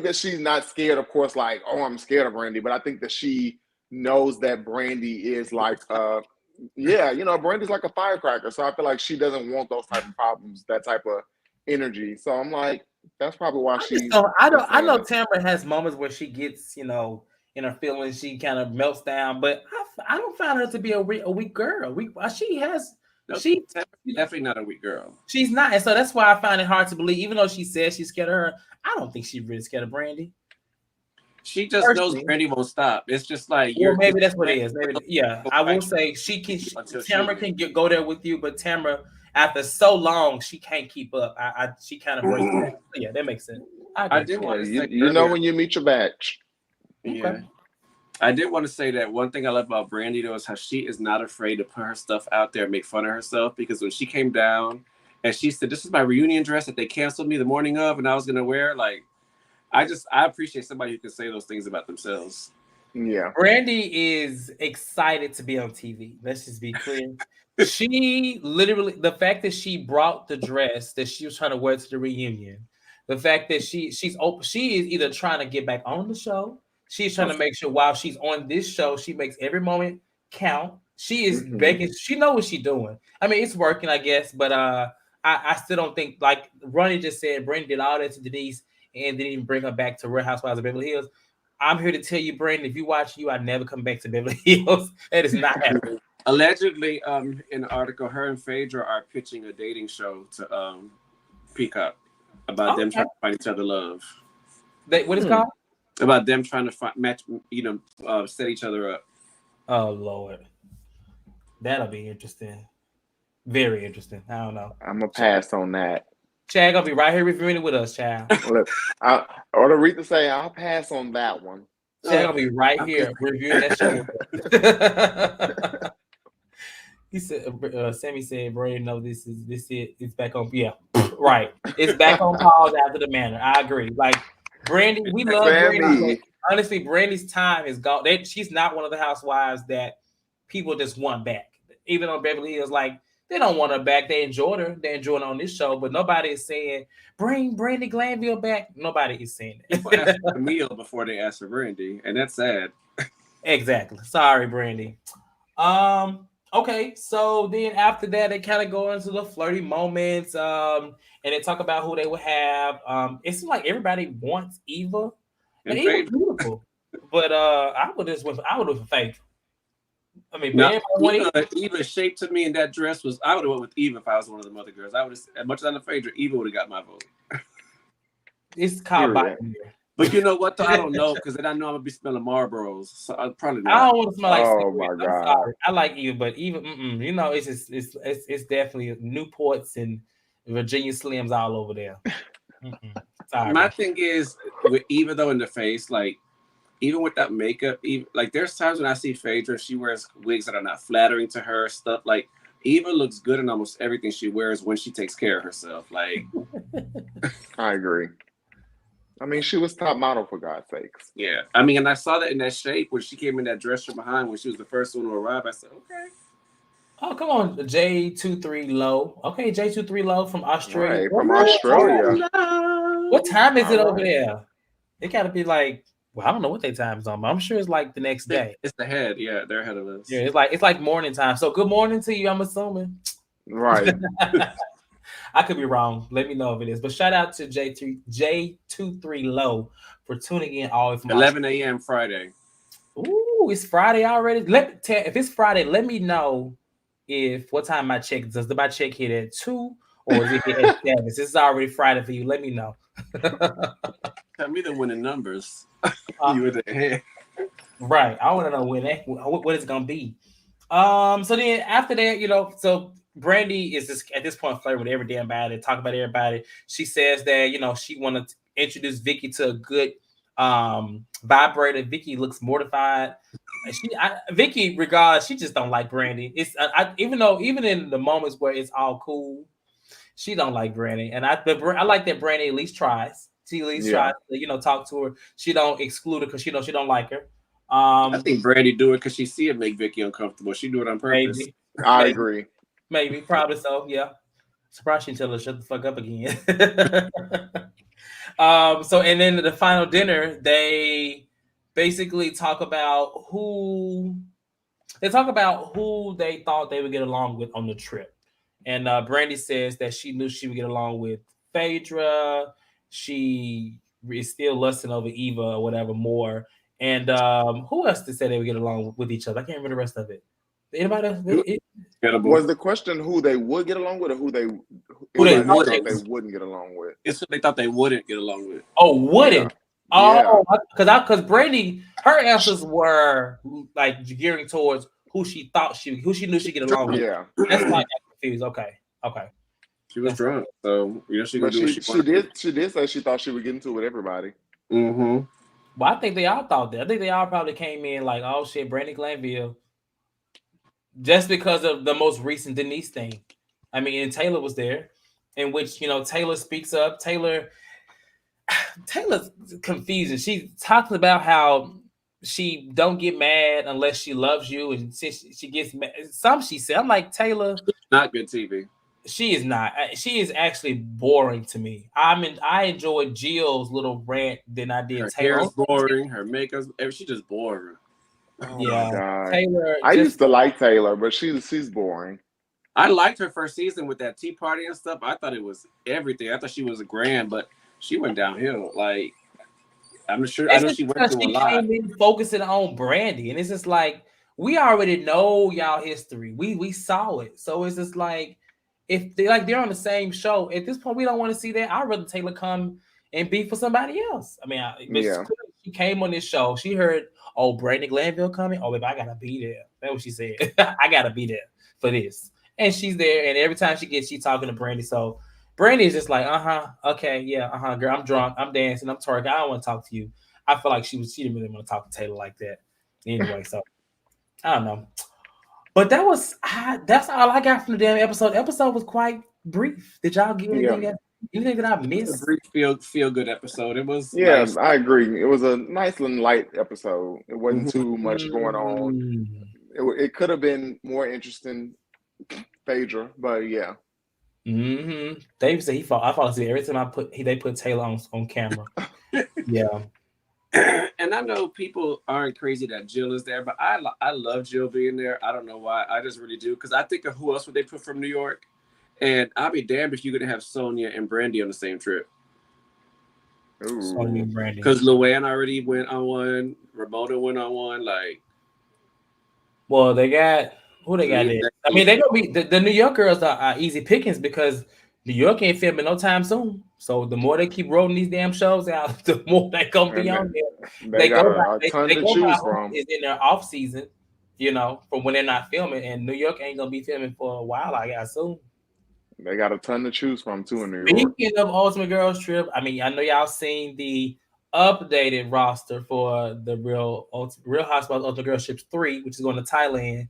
[SPEAKER 4] that she's not scared, of course, like, oh, I'm scared of Brandi, but I think that she knows that Brandi is like Brandi's like a firecracker. So I feel like she doesn't want those type of problems, that type of energy. So I'm like, that's probably why
[SPEAKER 2] I know Tamara has moments where she gets, in her feelings, she kind of melts down, but I don't find her to be a weak girl. She's
[SPEAKER 3] definitely not a weak girl.
[SPEAKER 2] She's not, and so that's why I find it hard to believe. Even though she says she's scared of her, I don't think she's really scared of Brandi.
[SPEAKER 3] She just knows Brandi won't stop. It's just like
[SPEAKER 2] maybe that's what it is. Maybe, yeah, I will say Tamara can go there with you, but Tamara, after so long, she can't keep up. She kind of breaks down. Yeah, that makes sense.
[SPEAKER 3] I did want to say,
[SPEAKER 4] when you meet your batch.
[SPEAKER 3] Yeah. Okay. I did want to say that one thing I love about Brandi though is how she is not afraid to put her stuff out there and make fun of herself, because when she came down and she said, "This is my reunion dress that they canceled me the morning of and I was gonna wear," like I appreciate somebody who can say those things about themselves.
[SPEAKER 4] Yeah.
[SPEAKER 2] Brandi is excited to be on TV. Let's just be clear. She literally, the fact that she brought the dress that she was trying to wear to the reunion, the fact that she's open, she is either trying to get back on the show. She's trying to make sure while she's on this show, she makes every moment count. She is begging. She knows what she's doing. I mean, it's working, I guess, but I still don't think, like Ronnie just said, Brandi did all that to Denise and didn't even bring her back to Real Housewives of Beverly Hills. I'm here to tell you, Brandi, if you watch you, I never come back to Beverly Hills. That is not happening.
[SPEAKER 3] Allegedly, in the article, her and Phaedra are pitching a dating show to Peacock about them trying to find each other love.
[SPEAKER 2] What is it called?
[SPEAKER 3] About them trying to match, set each other up.
[SPEAKER 2] Oh Lord, that'll be interesting. Very interesting. I don't know.
[SPEAKER 4] I'm gonna pass on that.
[SPEAKER 2] Chad gonna be right here reviewing it with us, Chad.
[SPEAKER 4] Look, or to Rita say, I'll pass on that one.
[SPEAKER 2] Chad gonna be right here reviewing that show. He said, Sammy said, Brandi, no, this it. It's back on. Yeah, right. It's back on pause after the manor. I agree. Like Brandi, we love Brandi. Honestly, Brandi's time is gone. She's not one of the housewives that people just want back. Even on Beverly Hills, like they don't want her back. They enjoyed her. They enjoyed her on this show, but nobody is saying bring Brandi Glanville back. Nobody is saying that.
[SPEAKER 3] People ask for Camille before they ask for Brandi, and that's sad.
[SPEAKER 2] Exactly. Sorry, Brandi. Okay, so then after that, they kind of go into the flirty moments, and they talk about who they would have. It seems like everybody wants Eva, and Eva's beautiful, but I would have with Faith. I mean,
[SPEAKER 3] Eva shaped to me in that dress I would have went with Eva if I was one of the other girls. I would have, as much as I know Phaedra, Eva would have got my vote.
[SPEAKER 2] It's called binary.
[SPEAKER 3] But you know what? Though? I don't know because then I know I'm gonna be smelling Marlboros, so I probably not.
[SPEAKER 2] I don't want to smell like.
[SPEAKER 4] Oh my God!
[SPEAKER 2] I'm sorry. I like you, but even you know, it's just it's definitely Newports and Virginia Slims all over there. Sorry,
[SPEAKER 3] my thing is, even though in the face, like even without makeup, even like there's times when I see Phaedra, she wears wigs that are not flattering to her. Stuff like Eva looks good in almost everything she wears when she takes care of herself. Like,
[SPEAKER 4] I agree. I mean, she was top model for God's sakes.
[SPEAKER 3] Yeah, I mean, and I saw that in that shape when she came in that dress from behind when she was the first one to arrive. I said, okay.
[SPEAKER 2] Oh, come on, J23 Low. Okay, J23 Low from Australia.
[SPEAKER 4] Right, from Australia.
[SPEAKER 2] What time is it over there? It got to be like, well, I don't know what their time is on, but I'm sure it's like the next day.
[SPEAKER 3] It's ahead. Yeah, they're ahead of us.
[SPEAKER 2] Yeah, it's like morning time. So good morning to you, I'm assuming.
[SPEAKER 4] Right.
[SPEAKER 2] I could be wrong. Let me know if it is. But shout out to J23 Low for tuning in all from
[SPEAKER 3] 11 a.m. Friday.
[SPEAKER 2] Ooh, it's Friday already. If it's Friday, let me know what time my check does. My check hit at 2 or is it hit at 7? This is already Friday for you. Let me know.
[SPEAKER 3] Tell me the winning numbers. You were ahead.
[SPEAKER 2] Right. I want to know what it's gonna be. So then after that, so Brandi is just at this point flirting with every damn body, talk about everybody. She says that she want to introduce Vicki to a good vibrator. Vicki looks mortified. Vicki regards she just don't like Brandi. It's even in the moments where it's all cool, she don't like Brandi, and I like that Brandi at least tries. She at least tries to talk to her. She don't exclude her because she don't like her.
[SPEAKER 3] I think Brandi do it because she see it make Vicki uncomfortable. She do it on purpose.
[SPEAKER 2] Maybe.
[SPEAKER 4] I agree.
[SPEAKER 2] Maybe, probably so. Yeah. Surprised she tell her shut the fuck up again. So and then the final dinner, they basically talk about who they thought they would get along with on the trip. And Brandi says that she knew she would get along with Phaedra. She is still lusting over Eva or whatever more. And who else to say they would get along with each other? I can't remember the rest of it. Anybody else?
[SPEAKER 4] Was the question who they would get along with or who they thought they wouldn't get along with?
[SPEAKER 3] It's what they thought they wouldn't get along with.
[SPEAKER 2] Oh, wouldn't? Yeah. Oh, because Brandi, her answers were like gearing towards who she knew she'd get along with.
[SPEAKER 4] Yeah.
[SPEAKER 2] That's why I got confused. Okay.
[SPEAKER 3] She was drunk, so she could do what she
[SPEAKER 4] wanted. She did say she thought she would get into it with everybody.
[SPEAKER 3] Mm-hmm.
[SPEAKER 2] Well, I think they all thought that. I think they all probably came in like, oh shit, Brandi Glanville. Just because of the most recent Denise thing. I mean, and Taylor was there, in which, Taylor speaks up. Taylor's confusing. She talks about how she don't get mad unless she loves you. And since she gets mad, she said, I'm like, Taylor.
[SPEAKER 3] Not good TV.
[SPEAKER 2] She is not. She is actually boring to me. I enjoyed Jill's little rant than I did Taylor.
[SPEAKER 3] Her hair's boring. Her makeup's, she's just boring.
[SPEAKER 4] Oh
[SPEAKER 2] yeah,
[SPEAKER 4] my God.
[SPEAKER 2] Taylor.
[SPEAKER 4] I used to like Taylor, but she's boring.
[SPEAKER 3] I liked her first season with that tea party and stuff. I thought it was everything. I thought she was a grand, but she went downhill. Like, I'm sure. I know she went through a lot. She came in
[SPEAKER 2] focusing on Brandi, and it's just like we already know y'all history. We saw it, so it's just like if they're on the same show at this point, we don't want to see that. I'd rather Taylor come and be for somebody else. I mean, she came on this show. She heard, oh, Brandi Glanville coming. Oh, baby, I gotta be there. That's what she said. I gotta be there for this. And she's there. And every time she's talking to Brandi. So Brandi is just like, okay, yeah, girl, I'm drunk, I'm dancing, I'm twerking. I don't want to talk to you. I feel like she didn't really want to talk to Taylor like that. Anyway, so I don't know. But that's all I got from the damn episode. The episode was quite brief. Did y'all get anything that I missed?
[SPEAKER 3] A brief feel good episode. It was
[SPEAKER 4] nice. I agree. It was a nice and light episode. It wasn't too much going on. It could have been more interesting, Phaedra, but yeah.
[SPEAKER 2] Mm-hmm. Dave said I fall asleep every time they put Taylor on camera. Yeah.
[SPEAKER 3] And I know people aren't crazy that Jill is there, but I love Jill being there. I don't know why. I just really do. Because I think of who else would they put from New York? And I'll be damned if you're going to have Sonia and Brandi on the same trip.
[SPEAKER 2] Sonia and Brandi.
[SPEAKER 3] Because Luann already went on one. Ramona went on one.
[SPEAKER 2] Well, they got... Who they got there? I mean, they gonna be the New York girls are easy pickings because New York ain't filming no time soon. So the more they keep rolling these damn shows out, the more they gonna be on there.
[SPEAKER 4] They got a ton to choose from.
[SPEAKER 2] Is in their off season, from when they're not filming, and New York ain't gonna be filming for a while, I assume.
[SPEAKER 4] They got a ton to choose from too in New York.
[SPEAKER 2] Speaking of Ultimate Girls Trip, I mean, I know y'all seen the updated roster for the Real Housewives Ultimate Girls Trip 3, which is going to Thailand.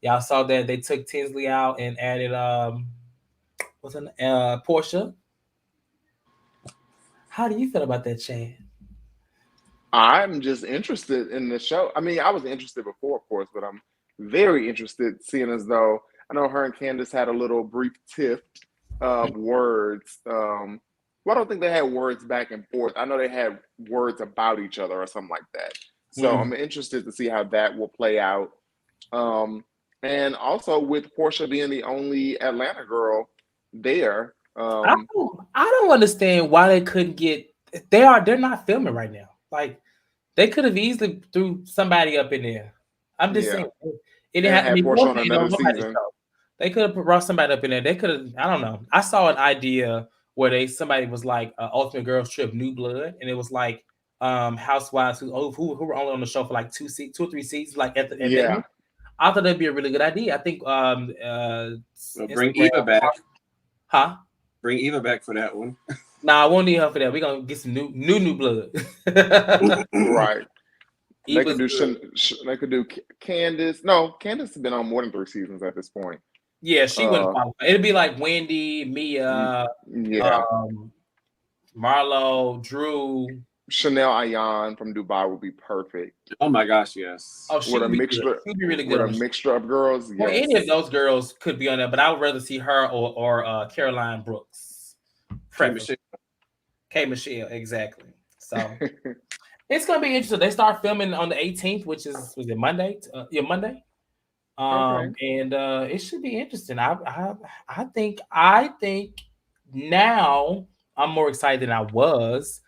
[SPEAKER 2] Y'all saw that they took Tinsley out and added Portia. How do you feel about that, Chad?
[SPEAKER 4] I'm just interested in the show. I mean, I was interested before, of course, but I'm very interested, seeing as though I know her and Candace had a little brief tiff of words. Well, I don't think they had words back and forth. I know they had words about each other or something like that. So I'm interested to see how that will play out. And also with Portia being the only Atlanta girl there.
[SPEAKER 2] I don't understand why they couldn't get. They're not filming right now. Like, they could have easily threw somebody up in there. I'm just saying. It didn't have to be Portia on another season. They could have brought somebody up in there. They could have. I don't know. I saw an idea where somebody was like Ultimate Girls Trip New Blood, and it was like Housewives who were only on the show for like 2 or 3 seasons. Like at the end. I thought that'd be a really good idea. I think
[SPEAKER 3] bring Eva back.
[SPEAKER 2] Huh?
[SPEAKER 3] Bring Eva back for that one.
[SPEAKER 2] Nah, I won't need her for that. We're gonna get some new blood.
[SPEAKER 4] Right. They could do Candace. No, Candace has been on more than 3 seasons at this point.
[SPEAKER 2] Yeah, she wouldn't qualify. It'd be like Wendy, Mia, Marlo, Drew.
[SPEAKER 4] Chanel Ayan from Dubai would be perfect.
[SPEAKER 3] Oh my gosh, yes.
[SPEAKER 2] Oh, she'd be really good.
[SPEAKER 4] With a mixture of girls.
[SPEAKER 2] Well, any of those girls could be on there, but I would rather see her or Caroline Brooks. K. Michelle, exactly. So it's gonna be interesting. They start filming on the 18th, was it Monday? Monday. And it should be interesting. I think now I'm more excited than I was.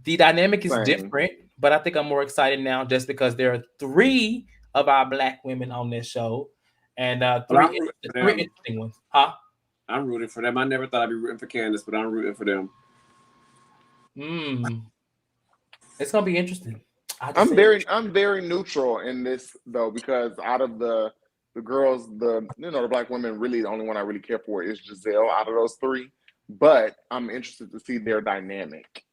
[SPEAKER 2] The dynamic is different, but I think I'm more excited now just because there are 3 of our Black women on this show, and 3 interesting ones. Huh?
[SPEAKER 3] I'm rooting for them. I never thought I'd be rooting for Candace, but I'm rooting for them.
[SPEAKER 2] It's gonna be interesting.
[SPEAKER 4] I'm very neutral in this though, because out of the girls, the Black women, really the only one I really care for is Giselle out of those 3. But I'm interested to see their dynamic.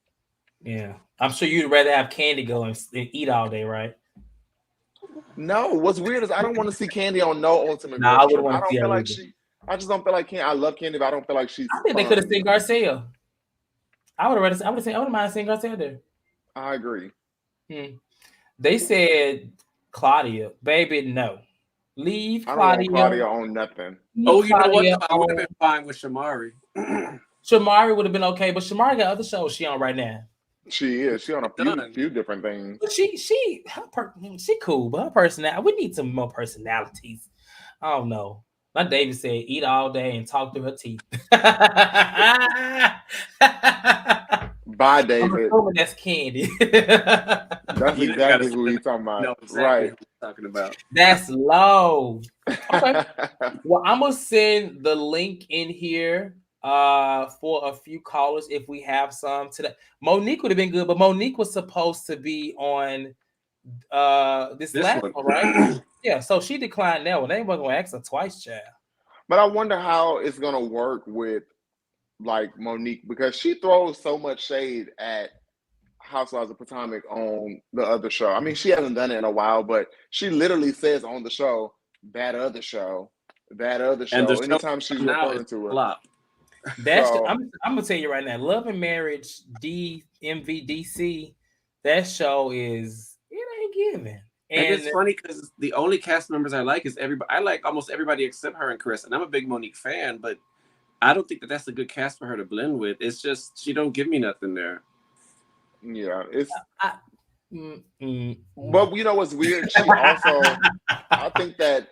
[SPEAKER 2] Yeah, I'm sure you'd rather have Candy go and eat all day, right?
[SPEAKER 4] No, what's weird is I don't want to see Candy on no Ultimate
[SPEAKER 2] Girls
[SPEAKER 4] Trip. I don't feel like I just don't feel like Candy. I love Candy, but I don't feel like she's.
[SPEAKER 2] I think they could have seen Garcia. I would have mind seeing Garcia there.
[SPEAKER 4] I agree.
[SPEAKER 2] They said Claudia, baby, no. Leave Claudia.
[SPEAKER 4] I don't want Claudia on nothing.
[SPEAKER 3] Oh, you know what? I would have been fine with Shamari.
[SPEAKER 2] Shamari would have been okay, but Shamari got other shows she on right now.
[SPEAKER 4] She is. She on a few different things.
[SPEAKER 2] But she cool, but her personality. We need some more personalities. I don't know. My David said, "Eat all day and talk through her teeth."
[SPEAKER 4] Bye, David.
[SPEAKER 2] That's Candy.
[SPEAKER 4] That's exactly who he's talking about. Right.
[SPEAKER 3] Talking about.
[SPEAKER 2] That's low. Okay. Well, I'm gonna send the link in here for a few callers if we have some today. Monique would have been good, but Monique was supposed to be on this last one, right? Yeah, so she declined that one. They wasn't gonna ask her twice, child.
[SPEAKER 4] But I wonder how it's gonna work with like Monique, because she throws so much shade at Housewives of Potomac on the other show. I mean, she hasn't done it in a while, but she literally says on the show, that other show. Anytime she's referring to it.
[SPEAKER 2] I'm gonna tell you right now, Love and Marriage MVDC, that show it ain't giving.
[SPEAKER 3] And it's funny because the only cast members I like is everybody. I like almost everybody except her and Chris, and I'm a big Monique fan, but I don't think that's a good cast for her to blend with. It's just she don't give me nothing there.
[SPEAKER 4] Yeah, it's. But you know what's weird? She also, I think that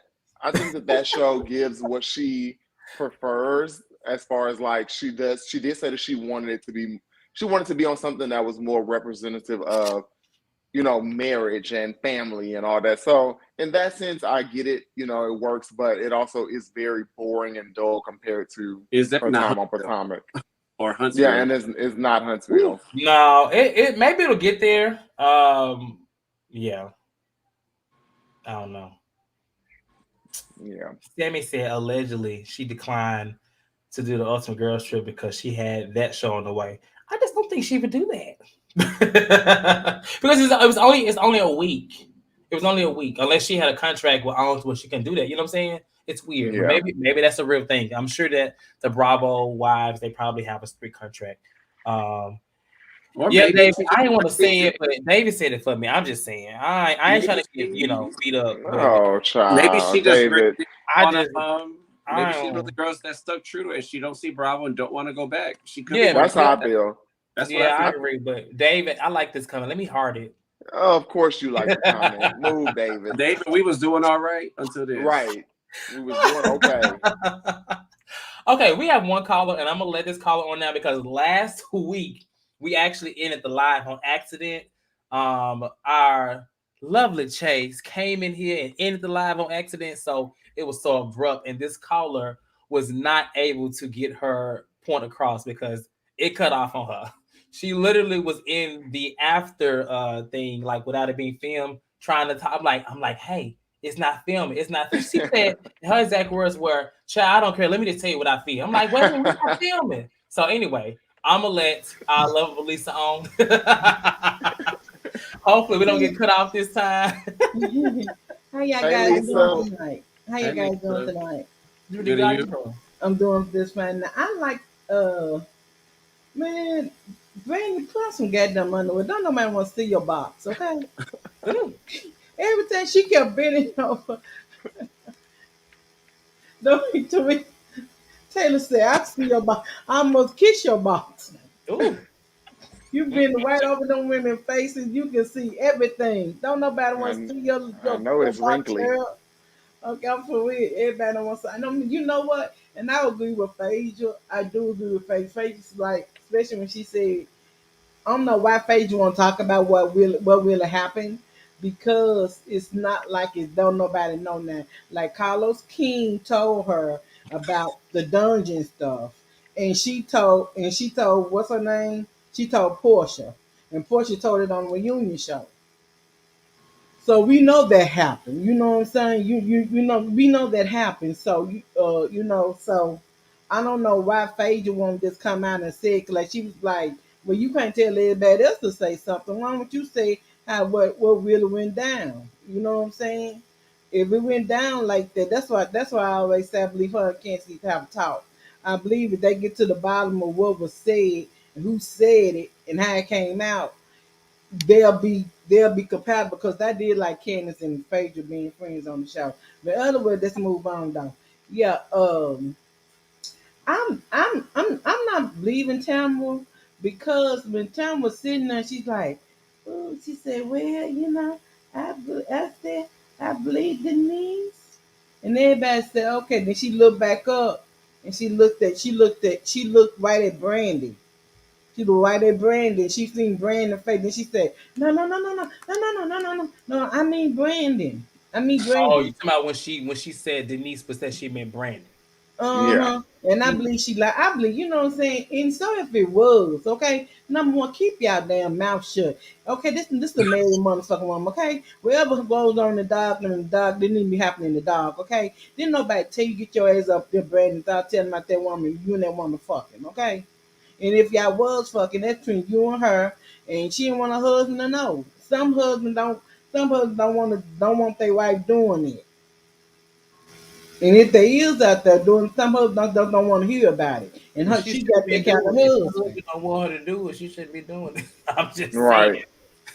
[SPEAKER 4] show gives what she prefers, as far as like she did say that she wanted to be on something that was more representative of marriage and family and all that. So in that sense, I get it. It works, but it also is very boring and dull compared to
[SPEAKER 3] Is that
[SPEAKER 4] her
[SPEAKER 3] not
[SPEAKER 4] time on Potomac
[SPEAKER 3] or Huntsville?
[SPEAKER 4] Yeah, and it's not Huntsville.
[SPEAKER 2] No, it maybe it'll get there. Yeah, I don't know.
[SPEAKER 4] Yeah.
[SPEAKER 2] Sammy said allegedly she declined to do the Ultimate Girls Trip because she had that show on the way. I just don't think she would do that because it's only a week. It was only a week unless she had a contract with OWN where she can do that. You know what I'm saying? It's weird, but
[SPEAKER 4] Yeah.
[SPEAKER 2] maybe that's a real thing. I'm sure that the Bravo wives they probably have a strict contract. Yeah, David, I didn't want to say it, but David said it for me. I'm just saying. I ain't trying to get beat up.
[SPEAKER 4] Oh, child.
[SPEAKER 3] Maybe she just
[SPEAKER 4] David.
[SPEAKER 3] Maybe she's one of the girls that stuck true to it. She don't see Bravo and don't want to go back. She could.
[SPEAKER 2] Yeah,
[SPEAKER 4] that's how I feel.
[SPEAKER 3] That's
[SPEAKER 2] what I agree. But David, I like this comment. Let me heart it.
[SPEAKER 4] Of course, you like the comment. Move, David.
[SPEAKER 3] David, we was doing all right until this.
[SPEAKER 4] Right. We was doing okay.
[SPEAKER 2] Okay, we have one caller, and I'm gonna let this caller on now because last week we actually ended the live on accident. Our lovely Chase came in here and ended the live on accident, so it was so abrupt, and this caller was not able to get her point across because it cut off on her. She literally was in the after thing, like without it being filmed, trying to talk. I'm like, hey, it's not filming. It's not. She said her exact words were, "Child, I don't care. Let me just tell you what I feel." I'm like, wait a minute, we're not filming. So anyway, I'm gonna let our lovable Lisa on. Hopefully, we don't get cut off this time.
[SPEAKER 5] How y'all guys doing tonight? How you guys doing tonight? I'm doing this fine. Now, I like man, bring put some goddamn underwear. Don't nobody want to see your box, okay? Every time she kept bending over. Don't to me. Taylor said, I see your box. I almost kiss your box.
[SPEAKER 2] Ooh.
[SPEAKER 5] You've been right over them women's faces. You can see everything. Don't nobody want to see your
[SPEAKER 4] I know it's wrinkly.
[SPEAKER 5] Okay, I'm for real. Everybody don't want to. I know. You know what? And I agree with Phaedra. I do agree with Phaedra. Phaedra's like, especially when she said, I don't know why Phaedra want to talk about what really happened because it's not like it don't nobody know now. Like Carlos King told her about the dungeon stuff, and she told what's her name? She told Portia, and Portia told it on the reunion show. So we know that happened. You know what I'm saying? You know we know that happened. So so I don't know why Phaedra won't just come out and say it. Like she was like, well, you can't tell everybody else to say something. Why don't you say what really went down? You know what I'm saying? If it went down like that, that's why I always say I believe her and Kenzie have a talk. I believe if they get to the bottom of what was said and who said it and how it came out, they'll be compatible because I did like Candace and Phaedra being friends on the show. But other words, let's move on though. Yeah, I'm not believing Tamara because when Tamara was sitting there, she's like, oh, she said, well, I said I believe Denise, and everybody said okay. Then she looked back up and she looked right at Brandi. She looked right at Brandon. She seen Brandon face. Then she said, no, no, no, no, no, no, no, no, no, no, no, no. I mean Brandon. I mean Brandon.
[SPEAKER 2] Oh, you talking about when she said Denise, but said she meant Brandon.
[SPEAKER 5] Yeah. And I believe I believe, you know what I'm saying? And so if it was, okay, number one, keep y'all damn mouth shut. Okay, this is the married motherfucking woman, okay? Whatever goes on in the dog didn't even be happening in the dog, okay? Didn't nobody tell you get your ass up there, Brandon, without telling about that woman, you and that woman fucking, okay? And if y'all was fucking, that's between you and her, and she didn't want a husband to know. Some husbands don't want their wife doing it. And if they is out there doing, some husbands don't want to hear about it. And she got that kind of husband.
[SPEAKER 2] You don't want her to do it. She shouldn't be doing it. I'm just
[SPEAKER 4] right.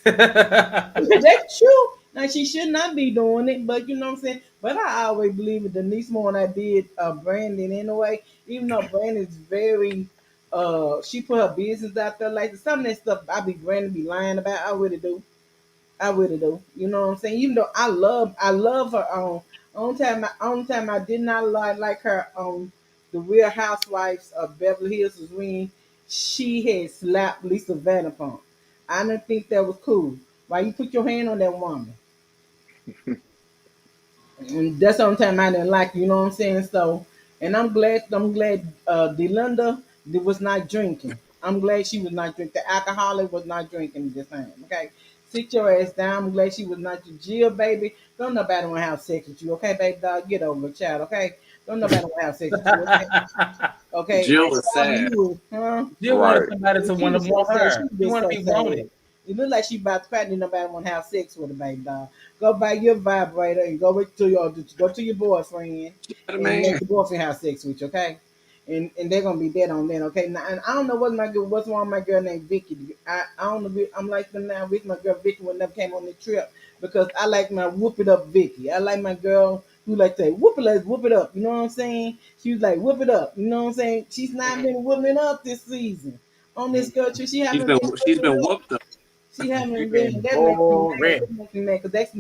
[SPEAKER 2] saying.
[SPEAKER 5] That's true. Now she should not be doing it, but you know what I'm saying. But I always believe it. Denise more than I did Brandon anyway. Even though Brandon's very, she put her business out there like some of that stuff. I be Brandon be lying about. I really do. I really do. You know what I'm saying? Even though I love her on. Only time I did not like her on the Real Housewives of Beverly Hills was when she had slapped Lisa Vanderpump. I didn't think that was cool. Why you put your hand on that woman? And that's the only time I didn't like, you know what I'm saying? So, and I'm glad Delinda was not drinking. I'm glad she was not drinking. The alcoholic was not drinking this time. Okay, sit your ass down. I'm glad she was not. Jill, baby, don't nobody want to have sex with you. Okay, baby, dog, get over it, child. Okay, don't nobody want to have sex with you. Okay, okay.
[SPEAKER 3] Jill
[SPEAKER 5] And
[SPEAKER 3] was sad.
[SPEAKER 5] you, huh?
[SPEAKER 2] Jill wanted somebody to
[SPEAKER 5] She
[SPEAKER 2] want to
[SPEAKER 5] was so
[SPEAKER 2] want
[SPEAKER 5] sad. She
[SPEAKER 2] her.
[SPEAKER 5] was
[SPEAKER 2] She
[SPEAKER 5] just
[SPEAKER 2] want to
[SPEAKER 5] so
[SPEAKER 2] be
[SPEAKER 5] sad.
[SPEAKER 2] wanted.
[SPEAKER 5] It looked like she about to cry. Didn't nobody want to have sex with her, baby dog. Go buy your vibrator and go to your boyfriend
[SPEAKER 3] But
[SPEAKER 5] and let
[SPEAKER 3] man,
[SPEAKER 5] your boyfriend have sex with you, okay? And they're gonna be dead on then, okay? Now, and I don't know what's wrong with my girl named Vicki. I don't know. I'm like them now with my girl Vicki when never came on the trip because I like my whoop it up Vicki. I like my girl who like to say whoop it up. You know what I'm saying? She was like whoop it up. You know what I'm saying? She's not been whooping it up this season on this country. She haven't been
[SPEAKER 3] she's
[SPEAKER 5] whooping
[SPEAKER 3] been
[SPEAKER 5] it up.
[SPEAKER 3] whooped up.
[SPEAKER 5] She haven't been.
[SPEAKER 2] Been
[SPEAKER 5] That makes me mad.
[SPEAKER 2] boring.
[SPEAKER 5] That makes me mad because that's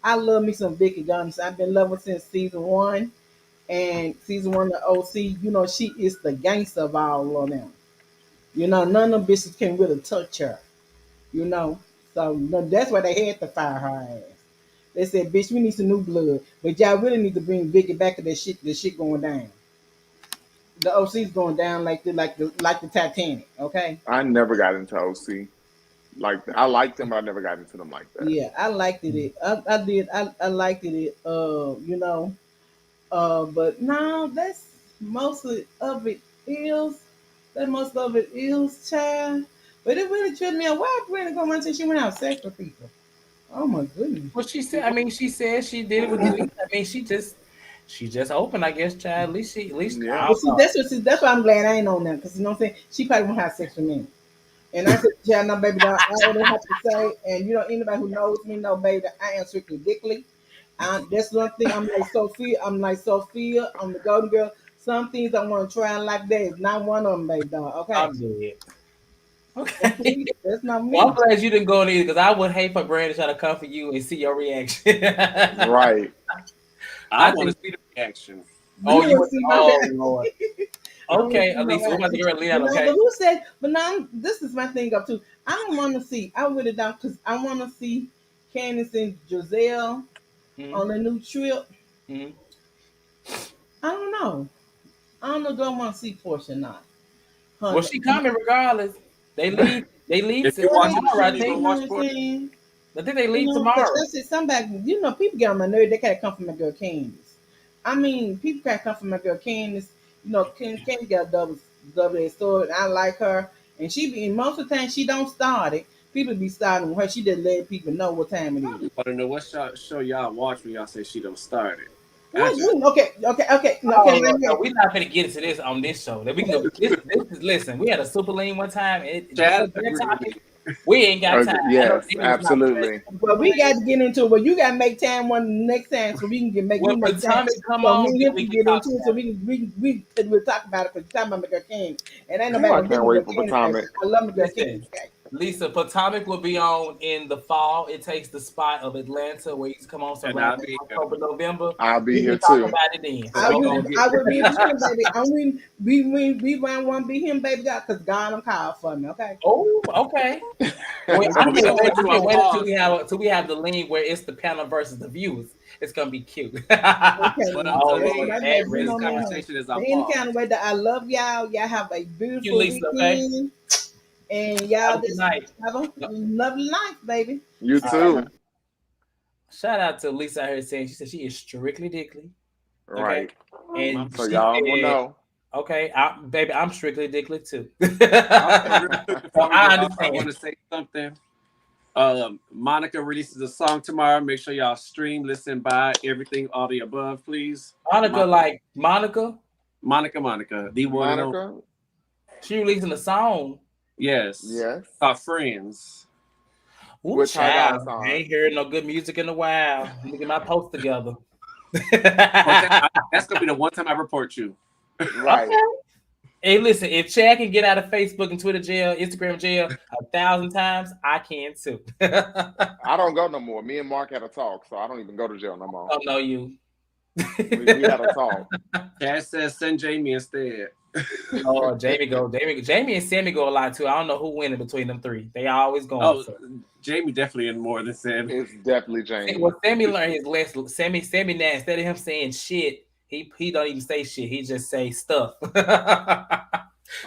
[SPEAKER 5] I love me some Vicki Guns. I've been loving since season one, and season one of OC. She is the gangster of all of them. None of them bitches can really touch her. You know, so that's why they had to fire her ass. They said, "Bitch, we need some new blood," but y'all really need to bring Vicki back to that shit. The shit going down. The OC's going down like the Titanic. Okay.
[SPEAKER 4] I never got into OC. Like I liked them, but I never got into them like that.
[SPEAKER 5] Yeah, I liked it. I did. I liked it. But no, that's mostly of it is. That most of it is, child. But it really tripped me out. Why Brenda go until she went out sex with people? Oh my goodness.
[SPEAKER 2] Well, she said. I mean, she said she did it with Denise. I mean, she just opened. I guess, child. At least I
[SPEAKER 4] Yeah.
[SPEAKER 5] But
[SPEAKER 2] don't
[SPEAKER 5] see,
[SPEAKER 2] know.
[SPEAKER 5] that's why I'm glad I ain't on that because you know what I'm saying. She probably won't have sex with me. And I said, child, no, baby, dog, I already have to say, and anybody who knows me know, baby, that I am strictly dickly. That's one thing. I'm like Sophia. I'm the golden girl. Some things I want to try in life. That is not one of them, baby dog. Okay,
[SPEAKER 2] I'm dead.
[SPEAKER 5] that's
[SPEAKER 2] Okay.
[SPEAKER 5] me. That's not
[SPEAKER 2] Well, I'm
[SPEAKER 5] me.
[SPEAKER 2] glad you didn't go in either because I would hate for Brandon trying to come for you and see your reaction.
[SPEAKER 4] Right.
[SPEAKER 3] I
[SPEAKER 2] I
[SPEAKER 3] want
[SPEAKER 2] think.
[SPEAKER 3] to see the reaction.
[SPEAKER 5] But
[SPEAKER 2] Oh,
[SPEAKER 5] you
[SPEAKER 2] you
[SPEAKER 5] want
[SPEAKER 2] would.
[SPEAKER 5] to see my
[SPEAKER 2] Oh
[SPEAKER 5] reaction?
[SPEAKER 2] Lord.
[SPEAKER 5] I want to
[SPEAKER 2] Okay,
[SPEAKER 5] see my
[SPEAKER 2] Elisa, we're about to get
[SPEAKER 5] reaction.
[SPEAKER 2] ready to leave that.
[SPEAKER 5] But
[SPEAKER 2] Okay.
[SPEAKER 5] who said? But now this is my thing up too. I don't want to see. I really don't because I want to see Candace and Giselle
[SPEAKER 2] Mm-hmm.
[SPEAKER 5] on a new trip.
[SPEAKER 2] Mm-hmm.
[SPEAKER 5] I don't know. I don't know. Do I want to see Portia or not?
[SPEAKER 2] Well,
[SPEAKER 5] Honey,
[SPEAKER 2] she coming regardless. They leave. They leave
[SPEAKER 3] If you're watching the
[SPEAKER 2] tomorrow.
[SPEAKER 3] show,
[SPEAKER 2] I
[SPEAKER 3] you're
[SPEAKER 2] think.
[SPEAKER 3] gonna
[SPEAKER 5] you know
[SPEAKER 3] watch
[SPEAKER 5] what I'm
[SPEAKER 3] Portia.
[SPEAKER 5] saying?
[SPEAKER 2] I think they leave
[SPEAKER 5] Because
[SPEAKER 2] tomorrow.
[SPEAKER 5] I said somebody, people get on my nerve. They gotta come from my girl Candace. I mean, people gotta come from my girl Candace. Candace got a double edged sword. And I like her, and she be most of the time she don't start it. People be starting with her. She just let people know what time it is.
[SPEAKER 3] I want to know what show y'all watch when y'all say she don't start it.
[SPEAKER 5] What? Okay. No,
[SPEAKER 2] Oh
[SPEAKER 5] okay,
[SPEAKER 2] Lord,
[SPEAKER 5] wait,
[SPEAKER 2] no,
[SPEAKER 5] wait.
[SPEAKER 2] we're not gonna get into this on this show. That we can go. This is listen. We had a super lean one time.
[SPEAKER 3] Chad
[SPEAKER 2] That
[SPEAKER 3] agreed with
[SPEAKER 2] topic,
[SPEAKER 3] me.
[SPEAKER 2] we ain't got time.
[SPEAKER 4] Okay.
[SPEAKER 2] I know
[SPEAKER 4] Yes.
[SPEAKER 2] Denise not
[SPEAKER 4] Absolutely.
[SPEAKER 2] interested.
[SPEAKER 5] Well, we got to get into it. Well, you got to make time one next time so we can
[SPEAKER 2] When
[SPEAKER 5] make time.
[SPEAKER 2] Potomac come
[SPEAKER 5] So me
[SPEAKER 2] on,
[SPEAKER 5] and
[SPEAKER 2] then
[SPEAKER 5] him
[SPEAKER 2] we
[SPEAKER 5] can
[SPEAKER 2] can
[SPEAKER 5] get
[SPEAKER 2] talk
[SPEAKER 5] into it. So
[SPEAKER 2] about it.
[SPEAKER 5] we'll talk about it because you're talking about McGill Candy. And ain't
[SPEAKER 4] Oh,
[SPEAKER 5] nobody
[SPEAKER 4] I
[SPEAKER 5] gonna do
[SPEAKER 4] can't wait
[SPEAKER 5] McGill
[SPEAKER 4] for
[SPEAKER 5] Candy, baby.
[SPEAKER 4] Potomac.
[SPEAKER 5] I love McGill Candy.
[SPEAKER 2] Listen, Lisa, Potomac will be on in the fall. It takes the spot of Atlanta where he's come on
[SPEAKER 3] And
[SPEAKER 2] around
[SPEAKER 3] I'll be
[SPEAKER 2] October, November.
[SPEAKER 4] I'll be
[SPEAKER 2] We
[SPEAKER 4] here
[SPEAKER 2] can talk
[SPEAKER 4] too.
[SPEAKER 2] about it then.
[SPEAKER 3] because we gonna
[SPEAKER 5] I
[SPEAKER 3] get
[SPEAKER 5] would be with him, baby. We want to be him, baby, God, because God I'm called for me, okay?
[SPEAKER 2] Oh, okay. Well, I
[SPEAKER 3] but we gonna
[SPEAKER 2] can't wait.
[SPEAKER 3] put
[SPEAKER 2] I
[SPEAKER 3] you
[SPEAKER 2] can't
[SPEAKER 3] on
[SPEAKER 2] wait
[SPEAKER 3] pause.
[SPEAKER 2] until we have the lean where it's the panel versus the viewers. It's gonna be cute.
[SPEAKER 5] Okay,
[SPEAKER 3] But
[SPEAKER 2] Oh
[SPEAKER 5] that's
[SPEAKER 2] Lord,
[SPEAKER 3] Celine,
[SPEAKER 5] my
[SPEAKER 2] that
[SPEAKER 5] baby. You
[SPEAKER 2] really
[SPEAKER 3] this
[SPEAKER 5] know me,
[SPEAKER 2] kind.
[SPEAKER 5] honey.
[SPEAKER 3] conversation is
[SPEAKER 5] But
[SPEAKER 3] on
[SPEAKER 5] any
[SPEAKER 3] pause.
[SPEAKER 5] kind of way that I love y'all, y'all have a
[SPEAKER 2] You,
[SPEAKER 5] beautiful
[SPEAKER 2] Lisa. Okay.
[SPEAKER 5] weekend. And
[SPEAKER 2] Have
[SPEAKER 5] y'all
[SPEAKER 2] a good
[SPEAKER 5] just
[SPEAKER 2] night.
[SPEAKER 5] have a lovely life, baby.
[SPEAKER 4] You
[SPEAKER 2] All right.
[SPEAKER 4] too.
[SPEAKER 2] Shout out to Lisa out here saying she said she is strictly dickly. Okay.
[SPEAKER 4] Right.
[SPEAKER 2] And
[SPEAKER 4] So
[SPEAKER 2] she
[SPEAKER 4] y'all will
[SPEAKER 2] said,
[SPEAKER 4] know.
[SPEAKER 2] okay, baby, I'm strictly dickly too.
[SPEAKER 3] Also, real quick
[SPEAKER 2] So
[SPEAKER 3] before we
[SPEAKER 2] I
[SPEAKER 3] go off, I
[SPEAKER 2] understand.
[SPEAKER 3] want to say something. Monica releases a song tomorrow. Make sure y'all stream, listen, buy everything, all the above, please.
[SPEAKER 2] Monica,
[SPEAKER 3] Monica, the one and only.
[SPEAKER 4] Monica.
[SPEAKER 2] she releasing a song.
[SPEAKER 3] Yes,
[SPEAKER 4] Yes.
[SPEAKER 3] our friends.
[SPEAKER 2] Ooh,
[SPEAKER 4] With Ty Dolla
[SPEAKER 2] child. I
[SPEAKER 4] Sign.
[SPEAKER 2] ain't heard no good music in a while. Let me get my post together.
[SPEAKER 3] That's gonna be the one time I report you.
[SPEAKER 4] Right.
[SPEAKER 2] Okay. Hey, listen, if Chad can get out of Facebook and Twitter jail, Instagram jail 1,000 times, I can too.
[SPEAKER 4] I don't go no more. Me and Mark had a talk, so I don't even go to jail no more.
[SPEAKER 2] I don't know you.
[SPEAKER 4] We had a talk.
[SPEAKER 3] Chad says send Jamie instead.
[SPEAKER 2] Oh, Jamie and Sammy go a lot too. I don't know who winning between them three. They always going.
[SPEAKER 3] Oh, so. Jamie definitely in more than Sammy.
[SPEAKER 4] It's definitely Jamie.
[SPEAKER 2] Well, Sammy learned his lesson. Sammy now, instead of him saying shit, he don't even say shit. He just say stuff. He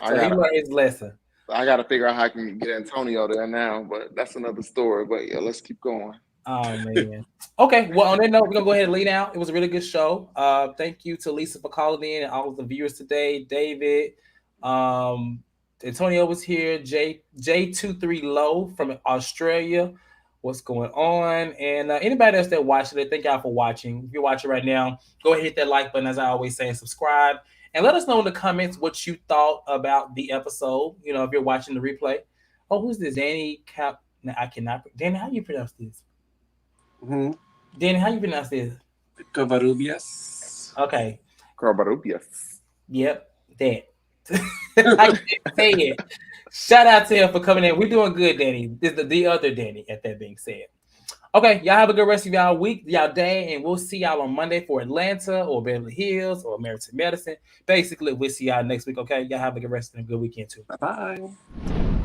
[SPEAKER 2] learned his lesson.
[SPEAKER 4] I got to figure out how I can get Antonio there now, but that's another story. But yeah, let's keep going.
[SPEAKER 2] Oh man. Okay. Well, on that note, we're gonna go ahead and lead out. It was a really good show. Thank you to Lisa for calling in and all of the viewers today. David, Antonio was here. J23 Low from Australia. What's going on? And anybody else that watched it, thank y'all for watching. If you're watching right now, go ahead and hit that like button, as I always say, and subscribe. And let us know in the comments what you thought about the episode. You know, if you're watching the replay. Oh, who's this? Danny Cap? No, I cannot. Danny, how do you pronounce this?
[SPEAKER 3] Mm-hmm.
[SPEAKER 2] Danny, how you pronounce this?
[SPEAKER 3] Covarrubias.
[SPEAKER 2] Okay.
[SPEAKER 4] Covarrubias.
[SPEAKER 2] Yep, that. I can't say it. Shout out to him for coming in. We're doing good, Danny. This is the other Danny, at that being said. Okay, y'all have a good rest of y'all week, y'all day, and we'll see y'all on Monday for Atlanta or Beverly Hills or American Medicine. Basically, we'll see y'all next week, okay? Y'all have a good rest and a good weekend, too.
[SPEAKER 3] Bye-bye.